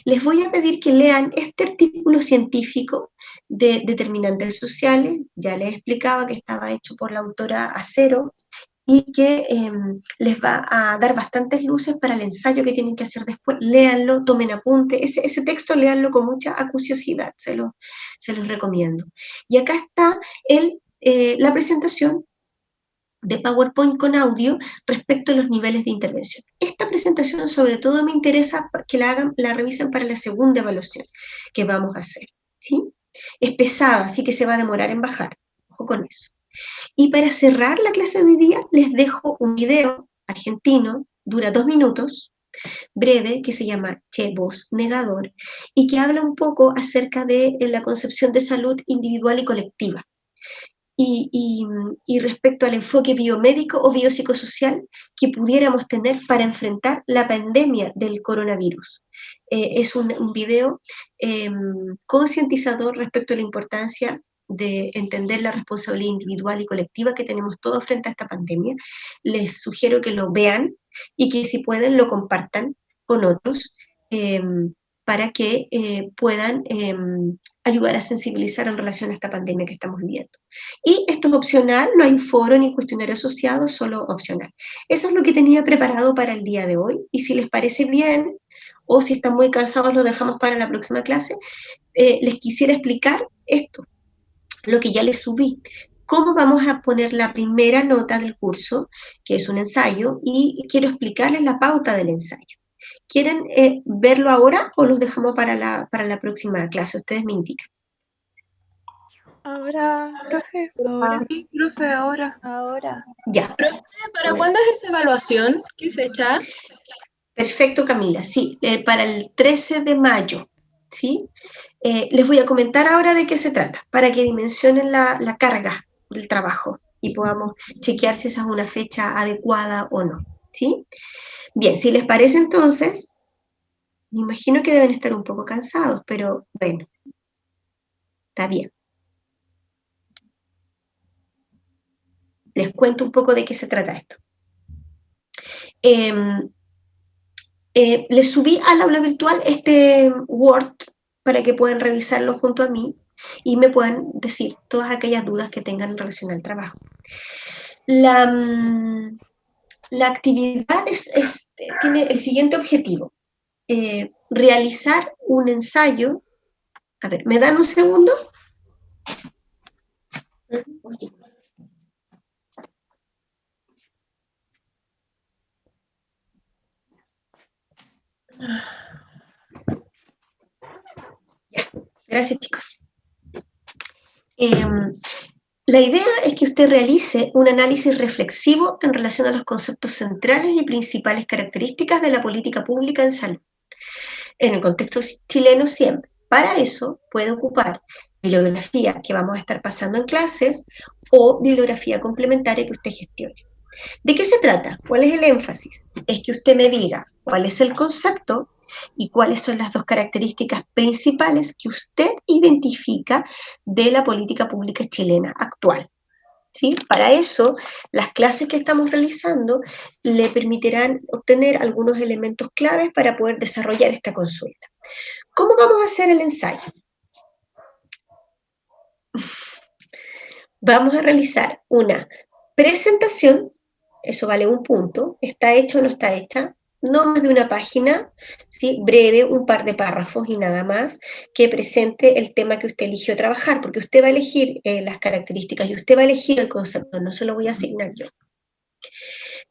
Les voy a pedir que lean este artículo científico de determinantes sociales. Ya les explicaba que estaba hecho por la autora Acero y que les va a dar bastantes luces para el ensayo que tienen que hacer después. Léanlo, tomen apunte. Ese texto léanlo con mucha acuciosidad, se los recomiendo. Y acá está la presentación de PowerPoint con audio respecto a los niveles de intervención. Esta presentación sobre todo me interesa que la revisen para la segunda evaluación que vamos a hacer, ¿sí? Es pesada, así que se va a demorar en bajar, ojo con eso. Y para cerrar la clase de hoy día, les dejo un video argentino, dura 2 minutos, breve, que se llama Che Vos Negador, y que habla un poco acerca de la concepción de salud individual y colectiva. Y respecto al enfoque biomédico o biopsicosocial que pudiéramos tener para enfrentar la pandemia del coronavirus. Es un video concientizador respecto a la importancia de entender la responsabilidad individual y colectiva que tenemos todos frente a esta pandemia. Les sugiero que lo vean y que si pueden lo compartan con otros para que puedan ayudar a sensibilizar en relación a esta pandemia que estamos viviendo. Y esto es opcional, no hay foro ni cuestionario asociado, solo opcional. Eso es lo que tenía preparado para el día de hoy, y si les parece bien, o si están muy cansados lo dejamos para la próxima clase, les quisiera explicar esto, lo que ya les subí. ¿Cómo vamos a poner la primera nota del curso, que es un ensayo, y quiero explicarles la pauta del ensayo? ¿Quieren verlo ahora o los dejamos para la próxima clase? Ustedes me indican. Ahora, profe, ahora. Sí, profe, ahora. Ahora. Ya. Profe, ¿para cuándo es esa evaluación? ¿Qué fecha? Perfecto, Camila. Sí, para el 13 de mayo. ¿Sí? Les voy a comentar ahora de qué se trata, para que dimensionen la carga del trabajo y podamos chequear si esa es una fecha adecuada o no. ¿Sí? Bien, si les parece entonces, me imagino que deben estar un poco cansados, pero bueno, está bien. Les cuento un poco de qué se trata esto. Les subí al aula virtual este Word para que puedan revisarlo junto a mí y me puedan decir todas aquellas dudas que tengan en relación al trabajo. La actividad tiene el siguiente objetivo: realizar un ensayo. A ver, ¿me dan un segundo? Gracias, chicos. La idea es que usted realice un análisis reflexivo en relación a los conceptos centrales y principales características de la política pública en salud, en el contexto chileno siempre. Para eso puede ocupar bibliografía que vamos a estar pasando en clases o bibliografía complementaria que usted gestione. ¿De qué se trata? ¿Cuál es el énfasis? Es que usted me diga cuál es el concepto y cuáles son las dos características principales que usted identifica de la política pública chilena actual. ¿Sí? Para eso, las clases que estamos realizando le permitirán obtener algunos elementos claves para poder desarrollar esta consulta. ¿Cómo vamos a hacer el ensayo? Vamos a realizar una presentación, eso vale un punto, está hecha o no está hecha, no más de una página, ¿sí? Breve, un par de párrafos y nada más, que presente el tema que usted eligió trabajar, porque usted va a elegir las características y usted va a elegir el concepto, no se lo voy a asignar yo.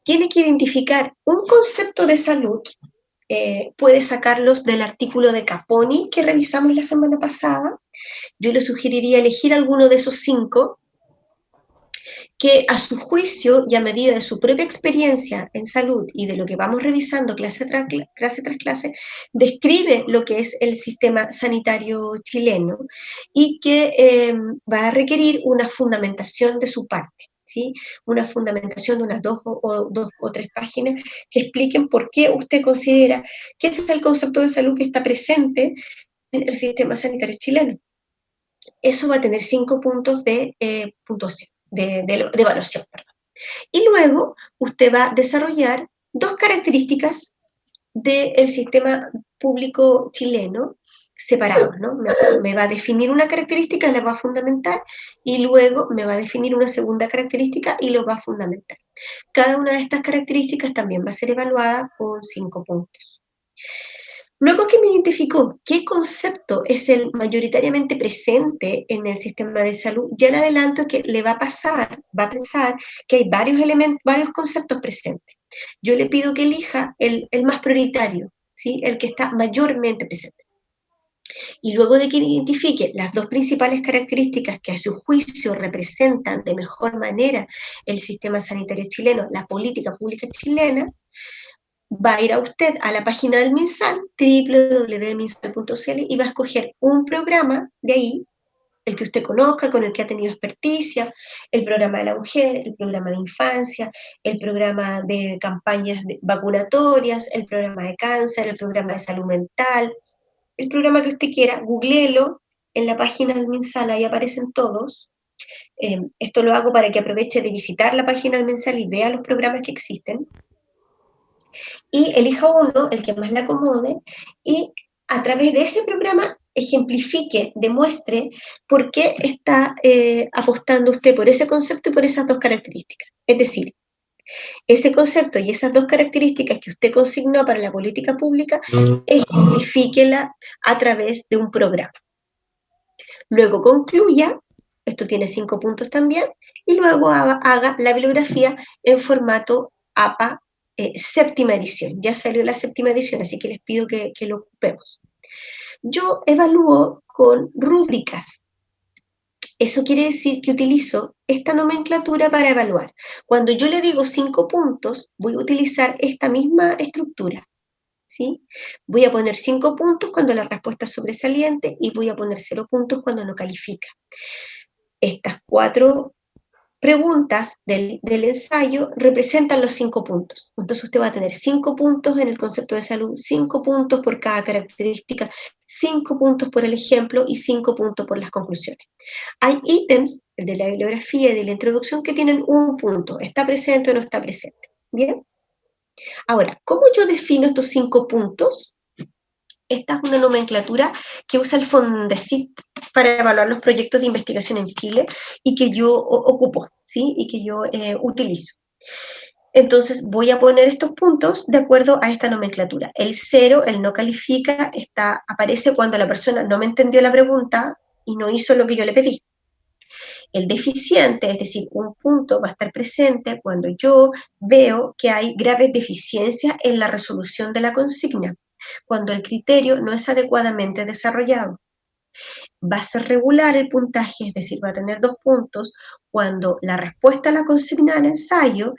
Tiene que identificar un concepto de salud, puede sacarlos del artículo de Caponi que revisamos la semana pasada. Yo le sugeriría elegir alguno de esos 5 que a su juicio y a medida de su propia experiencia en salud y de lo que vamos revisando clase tras clase, describe lo que es el sistema sanitario chileno y que va a requerir una fundamentación de su parte, ¿sí? Una fundamentación de unas 2 o 3 páginas que expliquen por qué usted considera que ese es el concepto de salud que está presente en el sistema sanitario chileno. Eso va a tener 5 puntos de puntuación. De evaluación, perdón. Y luego usted va a desarrollar 2 características del sistema público chileno separados, ¿no? Me va a definir una característica, la va a fundamentar, y luego me va a definir una segunda característica y lo va a fundamentar. Cada una de estas características también va a ser evaluada con 5 puntos. Luego que me identificó qué concepto es el mayoritariamente presente en el sistema de salud, ya le adelanto que le va a pensar que hay varios elementos, varios conceptos presentes. Yo le pido que elija el más prioritario, ¿sí? El que está mayormente presente. Y luego de que identifique las dos principales características que a su juicio representan de mejor manera el sistema sanitario chileno, la política pública chilena, va a ir a usted a la página del MinSal, www.minsal.cl, y va a escoger un programa de ahí, el que usted conozca, con el que ha tenido experticia, el programa de la mujer, el programa de infancia, el programa de campañas vacunatorias, el programa de cáncer, el programa de salud mental, el programa que usted quiera, googleelo en la página del MinSal, ahí aparecen todos. Esto lo hago para que aproveche de visitar la página del MinSal y vea los programas que existen. Y elija uno, el que más le acomode, y a través de ese programa ejemplifique, demuestre por qué está apostando usted por ese concepto y por esas dos características. Es decir, ese concepto y esas dos características que usted consignó para la política pública, ejemplifíquela a través de un programa. Luego concluya, esto tiene 5 puntos también, y luego haga la bibliografía en formato APA séptima edición. Ya salió la séptima edición, así que les pido que lo ocupemos. Yo evalúo con rúbricas. Eso quiere decir que utilizo esta nomenclatura para evaluar. Cuando yo le digo 5 puntos, voy a utilizar esta misma estructura, ¿sí? Voy a poner 5 puntos cuando la respuesta es sobresaliente y voy a poner 0 puntos cuando no califica. Estas 4 preguntas del ensayo representan los 5 puntos. Entonces usted va a tener 5 puntos en el concepto de salud, 5 puntos por cada característica, 5 puntos por el ejemplo y 5 puntos por las conclusiones. Hay ítems de la bibliografía y de la introducción que tienen 1 punto, está presente o no está presente. ¿Bien? Ahora, ¿cómo yo defino estos 5 puntos? Esta es una nomenclatura que usa el Fondesit para evaluar los proyectos de investigación en Chile y que yo ocupo, ¿sí? Y que yo utilizo. Entonces voy a poner estos puntos de acuerdo a esta nomenclatura. El 0, el no califica, aparece cuando la persona no me entendió la pregunta y no hizo lo que yo le pedí. El deficiente, es decir, 1 punto, va a estar presente cuando yo veo que hay graves deficiencias en la resolución de la consigna, cuando el criterio no es adecuadamente desarrollado. Va a ser regular el puntaje, es decir, va a tener 2 puntos cuando la respuesta a la consigna del ensayo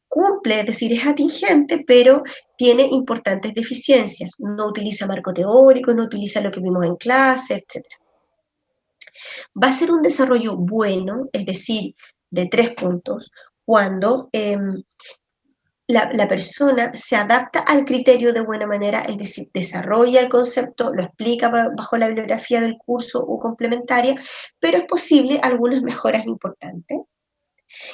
cumple, es decir, es atingente, pero tiene importantes deficiencias. No utiliza marco teórico, no utiliza lo que vimos en clase, etc. Va a ser un desarrollo bueno, es decir, de 3 puntos, cuando la persona se adapta al criterio de buena manera, es decir, desarrolla el concepto, lo explica bajo la bibliografía del curso o complementaria, pero es posible algunas mejoras importantes.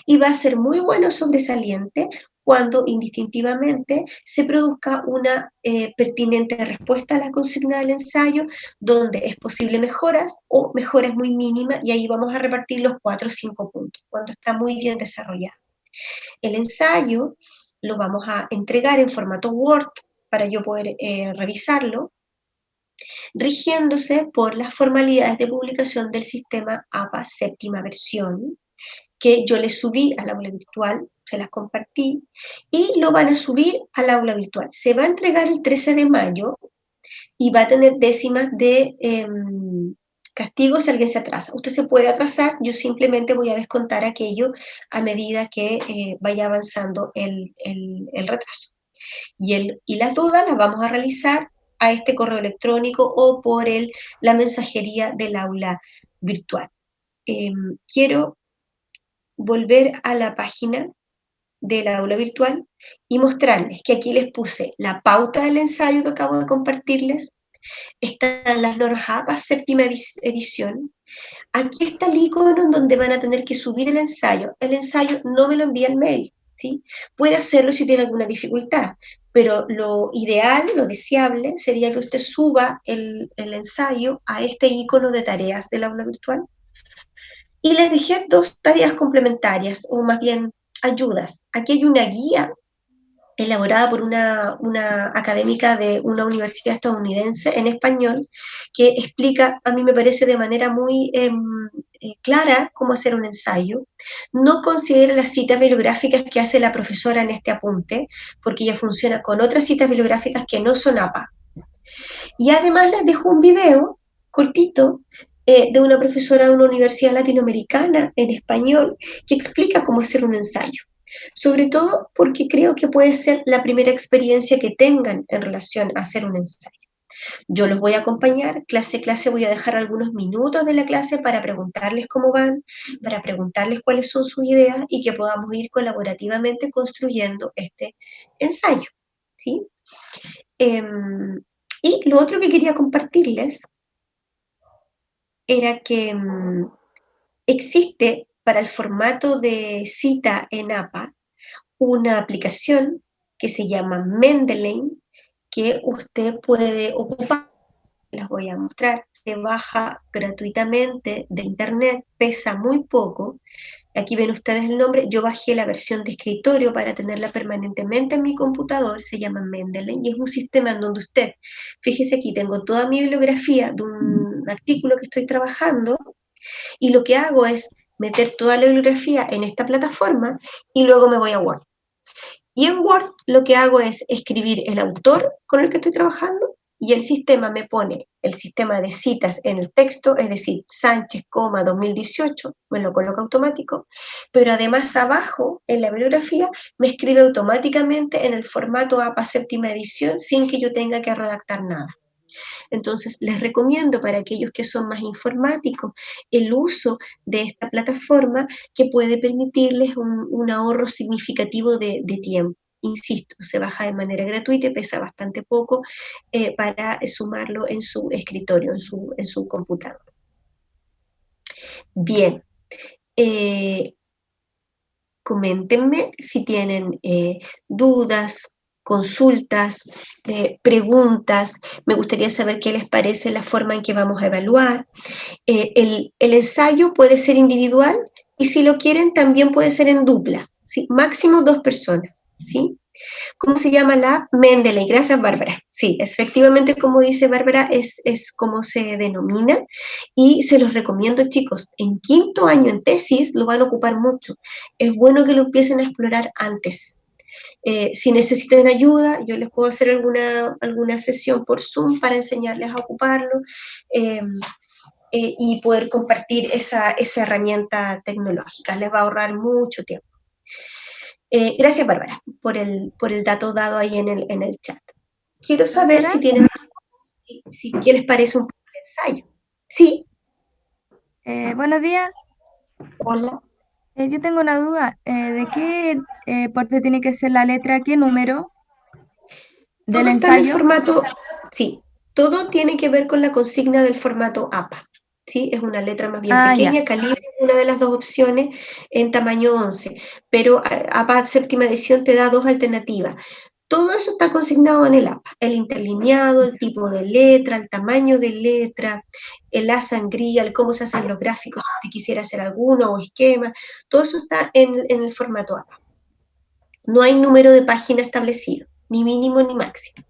Y va a ser muy bueno sobresaliente cuando indistintivamente se produzca una pertinente respuesta a la consigna del ensayo, donde es posible mejoras o mejoras muy mínimas, y ahí vamos a repartir los 4 o 5 puntos, cuando está muy bien desarrollado. El ensayo lo vamos a entregar en formato Word para yo poder revisarlo, rigiéndose por las formalidades de publicación del sistema APA séptima versión, que yo les subí al aula virtual, se las compartí, y lo van a subir al aula virtual. Se va a entregar el 13 de mayo y va a tener décimas de castigo si alguien se atrasa. Usted se puede atrasar, yo simplemente voy a descontar aquello a medida que vaya avanzando el retraso. Y las dudas las vamos a realizar a este correo electrónico o por la mensajería del aula virtual. Quiero volver a la página del aula virtual y mostrarles que aquí les puse la pauta del ensayo que acabo de compartirles. Están las normas APA séptima edición. Aquí está el icono en donde van a tener que subir el ensayo. El ensayo no me lo envía el mail, ¿sí? Puede hacerlo si tiene alguna dificultad, pero lo ideal, lo deseable, sería que usted suba el ensayo a este icono de tareas del aula virtual. Y les dejé 2 tareas complementarias, o más bien ayudas. Aquí hay una guía elaborada por una académica de una universidad estadounidense en español, que explica, a mí me parece de manera muy clara cómo hacer un ensayo. No considera las citas bibliográficas que hace la profesora en este apunte, porque ella funciona con otras citas bibliográficas que no son APA. Y además les dejo un video cortito de una profesora de una universidad latinoamericana en español que explica cómo hacer un ensayo. Sobre todo porque creo que puede ser la primera experiencia que tengan en relación a hacer un ensayo. Yo los voy a acompañar, clase a clase, voy a dejar algunos minutos de la clase para preguntarles cómo van, para preguntarles cuáles son sus ideas y que podamos ir colaborativamente construyendo este ensayo, ¿sí? Y lo otro que quería compartirles era que existe para el formato de cita en APA una aplicación que se llama Mendeley, que usted puede ocupar. Las voy a mostrar. Se baja gratuitamente de internet, pesa muy poco. Aquí ven ustedes el nombre. Yo bajé la versión de escritorio para tenerla permanentemente en mi computador. Se llama Mendeley y es un sistema en donde usted, fíjese aquí, tengo toda mi bibliografía de un artículo que estoy trabajando y lo que hago es meter toda la bibliografía en esta plataforma y luego me voy a Word. Y en Word lo que hago es escribir el autor con el que estoy trabajando y el sistema me pone el sistema de citas en el texto, es decir, Sánchez, 2018, me lo coloca automático, pero además abajo en la bibliografía me escribe automáticamente en el formato APA séptima edición sin que yo tenga que redactar nada. Entonces, les recomiendo para aquellos que son más informáticos el uso de esta plataforma que puede permitirles un ahorro significativo de tiempo. Insisto, se baja de manera gratuita y pesa bastante poco para sumarlo en su escritorio, en su computador. Bien, coméntenme si tienen dudas, consultas, preguntas. Me gustaría saber qué les parece la forma en que vamos a evaluar. El ensayo puede ser individual y si lo quieren también puede ser en dupla, ¿sí? Máximo 2 personas, ¿sí? ¿Cómo se llama la app? Mendeley. Gracias, Bárbara. Sí, efectivamente, como dice Bárbara, es como se denomina y se los recomiendo, chicos. En quinto año en tesis lo van a ocupar mucho. Es bueno que lo empiecen a explorar antes. Si necesitan ayuda, yo les puedo hacer alguna sesión por Zoom para enseñarles a ocuparlo y poder compartir esa herramienta tecnológica. Les va a ahorrar mucho tiempo. Gracias, Bárbara, por el dato dado ahí en el chat. Quiero saber si tienen, qué les parece un poco el ensayo. Sí. Buenos días. Hola. Yo tengo una duda. ¿De qué porte tiene que ser la letra? ¿Qué número del Todo está en el ensayo? formato, sí, todo tiene que ver con la consigna del formato APA. ¿Sí? Es una letra más bien pequeña, Ya. calibre es una de las dos opciones en tamaño 11, pero APA séptima edición te da 2 alternativas. Todo eso está consignado en el APA, el interlineado, el tipo de letra, el tamaño de letra, la sangría, el cómo se hacen los gráficos, si usted quisiera hacer alguno o esquema, todo eso está en el formato APA. No hay número de página establecido, ni mínimo ni máximo.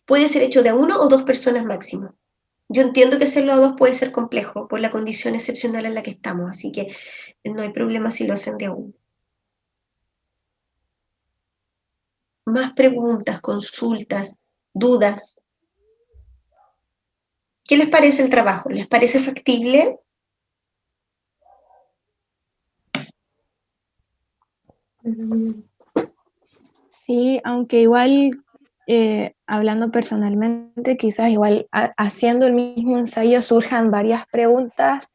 Puede ser hecho de a 1 o 2 personas máximo. Yo entiendo que hacerlo a 2 puede ser complejo por la condición excepcional en la que estamos, así que no hay problema si lo hacen de a 1. Más preguntas, consultas, dudas. ¿Qué les parece el trabajo? ¿Les parece factible? Sí, aunque igual, hablando personalmente, quizás igual haciendo el mismo ensayo surjan varias preguntas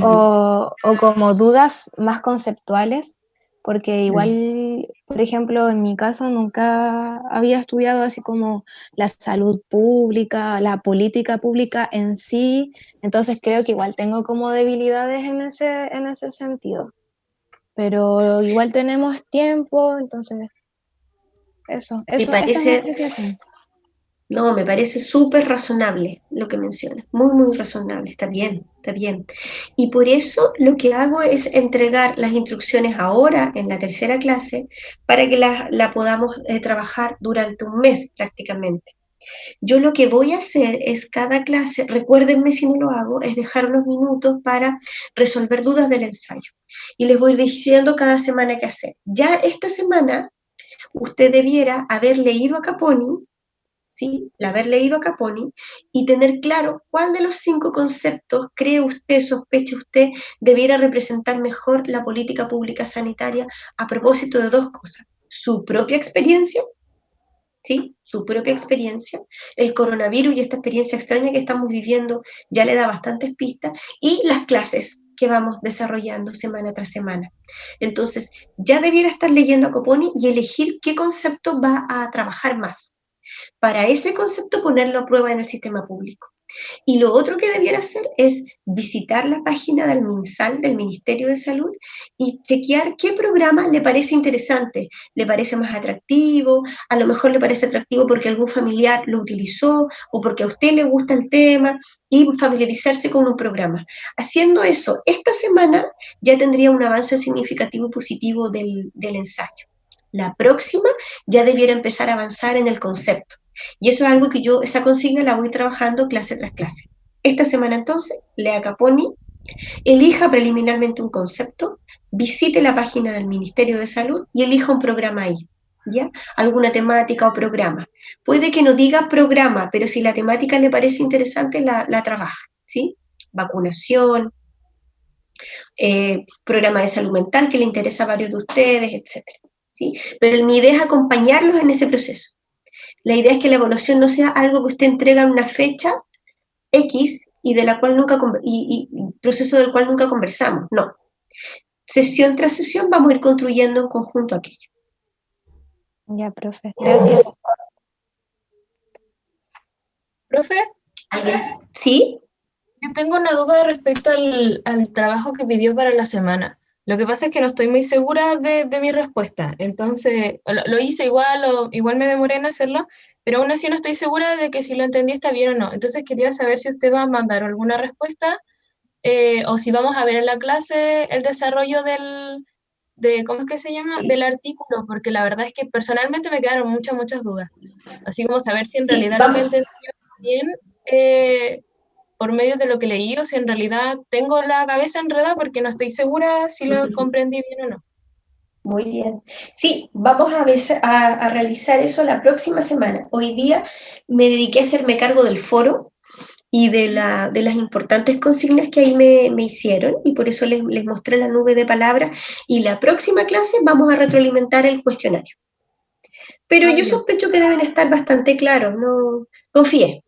o como dudas más conceptuales, porque igual, por ejemplo, en mi caso nunca había estudiado así como la salud pública, la política pública en sí, entonces creo que igual tengo como debilidades en ese sentido, pero igual tenemos tiempo, entonces... Eso Me es mi parece, apreciación. no, me parece súper razonable. lo que mencionas, muy, muy razonable, está bien, está bien. Y por eso lo que hago es entregar las instrucciones ahora en la tercera clase para que la podamos trabajar durante un mes prácticamente. Yo lo que voy a hacer es cada clase, recuérdenme si no lo hago, es dejar unos minutos para resolver dudas del ensayo. Y les voy diciendo cada semana qué hacer. Ya esta semana usted debiera haber leído a Caponi, ¿sí? Haber leído a Caponi y tener claro cuál de los 5 conceptos cree usted, sospecha usted, debiera representar mejor la política pública sanitaria a propósito de 2 cosas. Su propia experiencia, ¿sí? Su propia experiencia, el coronavirus y esta experiencia extraña que estamos viviendo ya le da bastantes pistas, y las clases que vamos desarrollando semana tras semana. Entonces, ya debiera estar leyendo a Caponi y elegir qué concepto va a trabajar más. Para ese concepto ponerlo a prueba en el sistema público. Y lo otro que debiera hacer es visitar la página del MinSal, del Ministerio de Salud, y chequear qué programa le parece interesante, le parece más atractivo, a lo mejor le parece atractivo porque algún familiar lo utilizó o porque a usted le gusta el tema, y familiarizarse con un programa. Haciendo eso, esta semana ya tendría un avance significativo y positivo del ensayo. La próxima ya debiera empezar a avanzar en el concepto. Y eso es algo que yo, esa consigna la voy trabajando clase tras clase. Esta semana entonces, lea Caponi, elija preliminarmente un concepto, visite la página del Ministerio de Salud y elija un programa ahí, ¿ya? Alguna temática o programa. Puede que no diga programa, pero si la temática le parece interesante, la trabaja, ¿sí? Vacunación, programa de salud mental que le interesa a varios de ustedes, etcétera, ¿sí? Pero mi idea es acompañarlos en ese proceso. La idea es que la evaluación no sea algo que usted entrega en una fecha X y de la cual nunca y proceso del cual nunca conversamos. No. Sesión tras sesión vamos a ir construyendo en conjunto aquello. Ya, profe. Gracias. Profe, ¿Sí? yo tengo una duda respecto al trabajo que pidió para la semana. Lo que pasa es que no estoy muy segura de mi respuesta. Entonces, lo hice igual, igual me demoré en hacerlo, pero aún así no estoy segura de que si lo entendí está bien o no. Entonces, quería saber si usted va a mandar alguna respuesta o si vamos a ver en la clase el desarrollo ¿cómo es que se llama? Del artículo, porque la verdad es que personalmente me quedaron muchas dudas. Así como saber si en Sí, realidad lo que entendí bien por medio de lo que leí o si en realidad tengo la cabeza enredada porque no estoy segura si lo comprendí bien o no. Muy bien. Sí, vamos a realizar eso la próxima semana. Hoy día me dediqué a hacerme cargo del foro y de las importantes consignas que ahí me hicieron, y por eso les mostré la nube de palabras, y la próxima clase vamos a retroalimentar el cuestionario. Pero yo sospecho que deben estar bastante claros, no confíe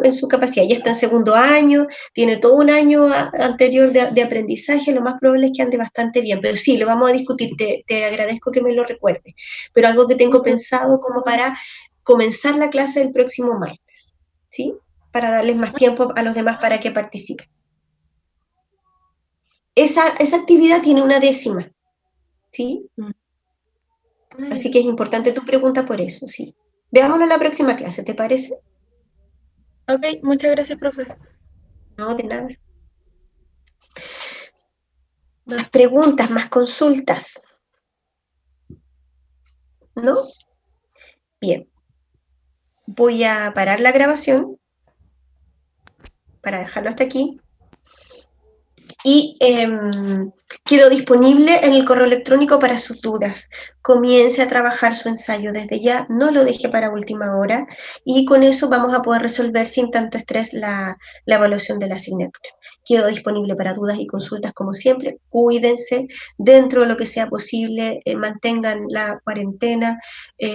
en su capacidad. Ya está en segundo año, tiene todo un año anterior de aprendizaje, lo más probable es que ande bastante bien, pero sí, lo vamos a discutir, te agradezco que me lo recuerdes, pero algo que tengo pensado como para comenzar la clase el próximo martes, ¿sí? Para darles más tiempo a los demás para que participen. Esa actividad tiene una décima, ¿sí? Así que es importante tu pregunta por eso, ¿sí? Veámoslo en la próxima clase, ¿te parece? Ok, muchas gracias, profe. No, de nada. Más preguntas, más consultas. ¿No? Bien. Voy a parar la grabación para dejarlo hasta aquí. Y quedo disponible en el correo electrónico para sus dudas. Comience a trabajar su ensayo desde ya, no lo deje para última hora, y con eso vamos a poder resolver sin tanto estrés la evaluación de la asignatura. Quedo disponible para dudas y consultas como siempre. Cuídense dentro de lo que sea posible, mantengan la cuarentena.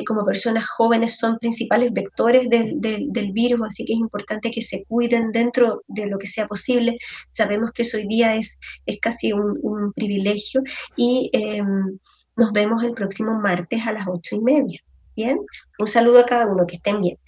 Como personas jóvenes son principales vectores del virus, así que es importante que se cuiden dentro de lo que sea posible. Sabemos que eso hoy día es casi un privilegio, y nos vemos el próximo martes a las 8:30. Bien, un saludo a cada uno, que estén bien.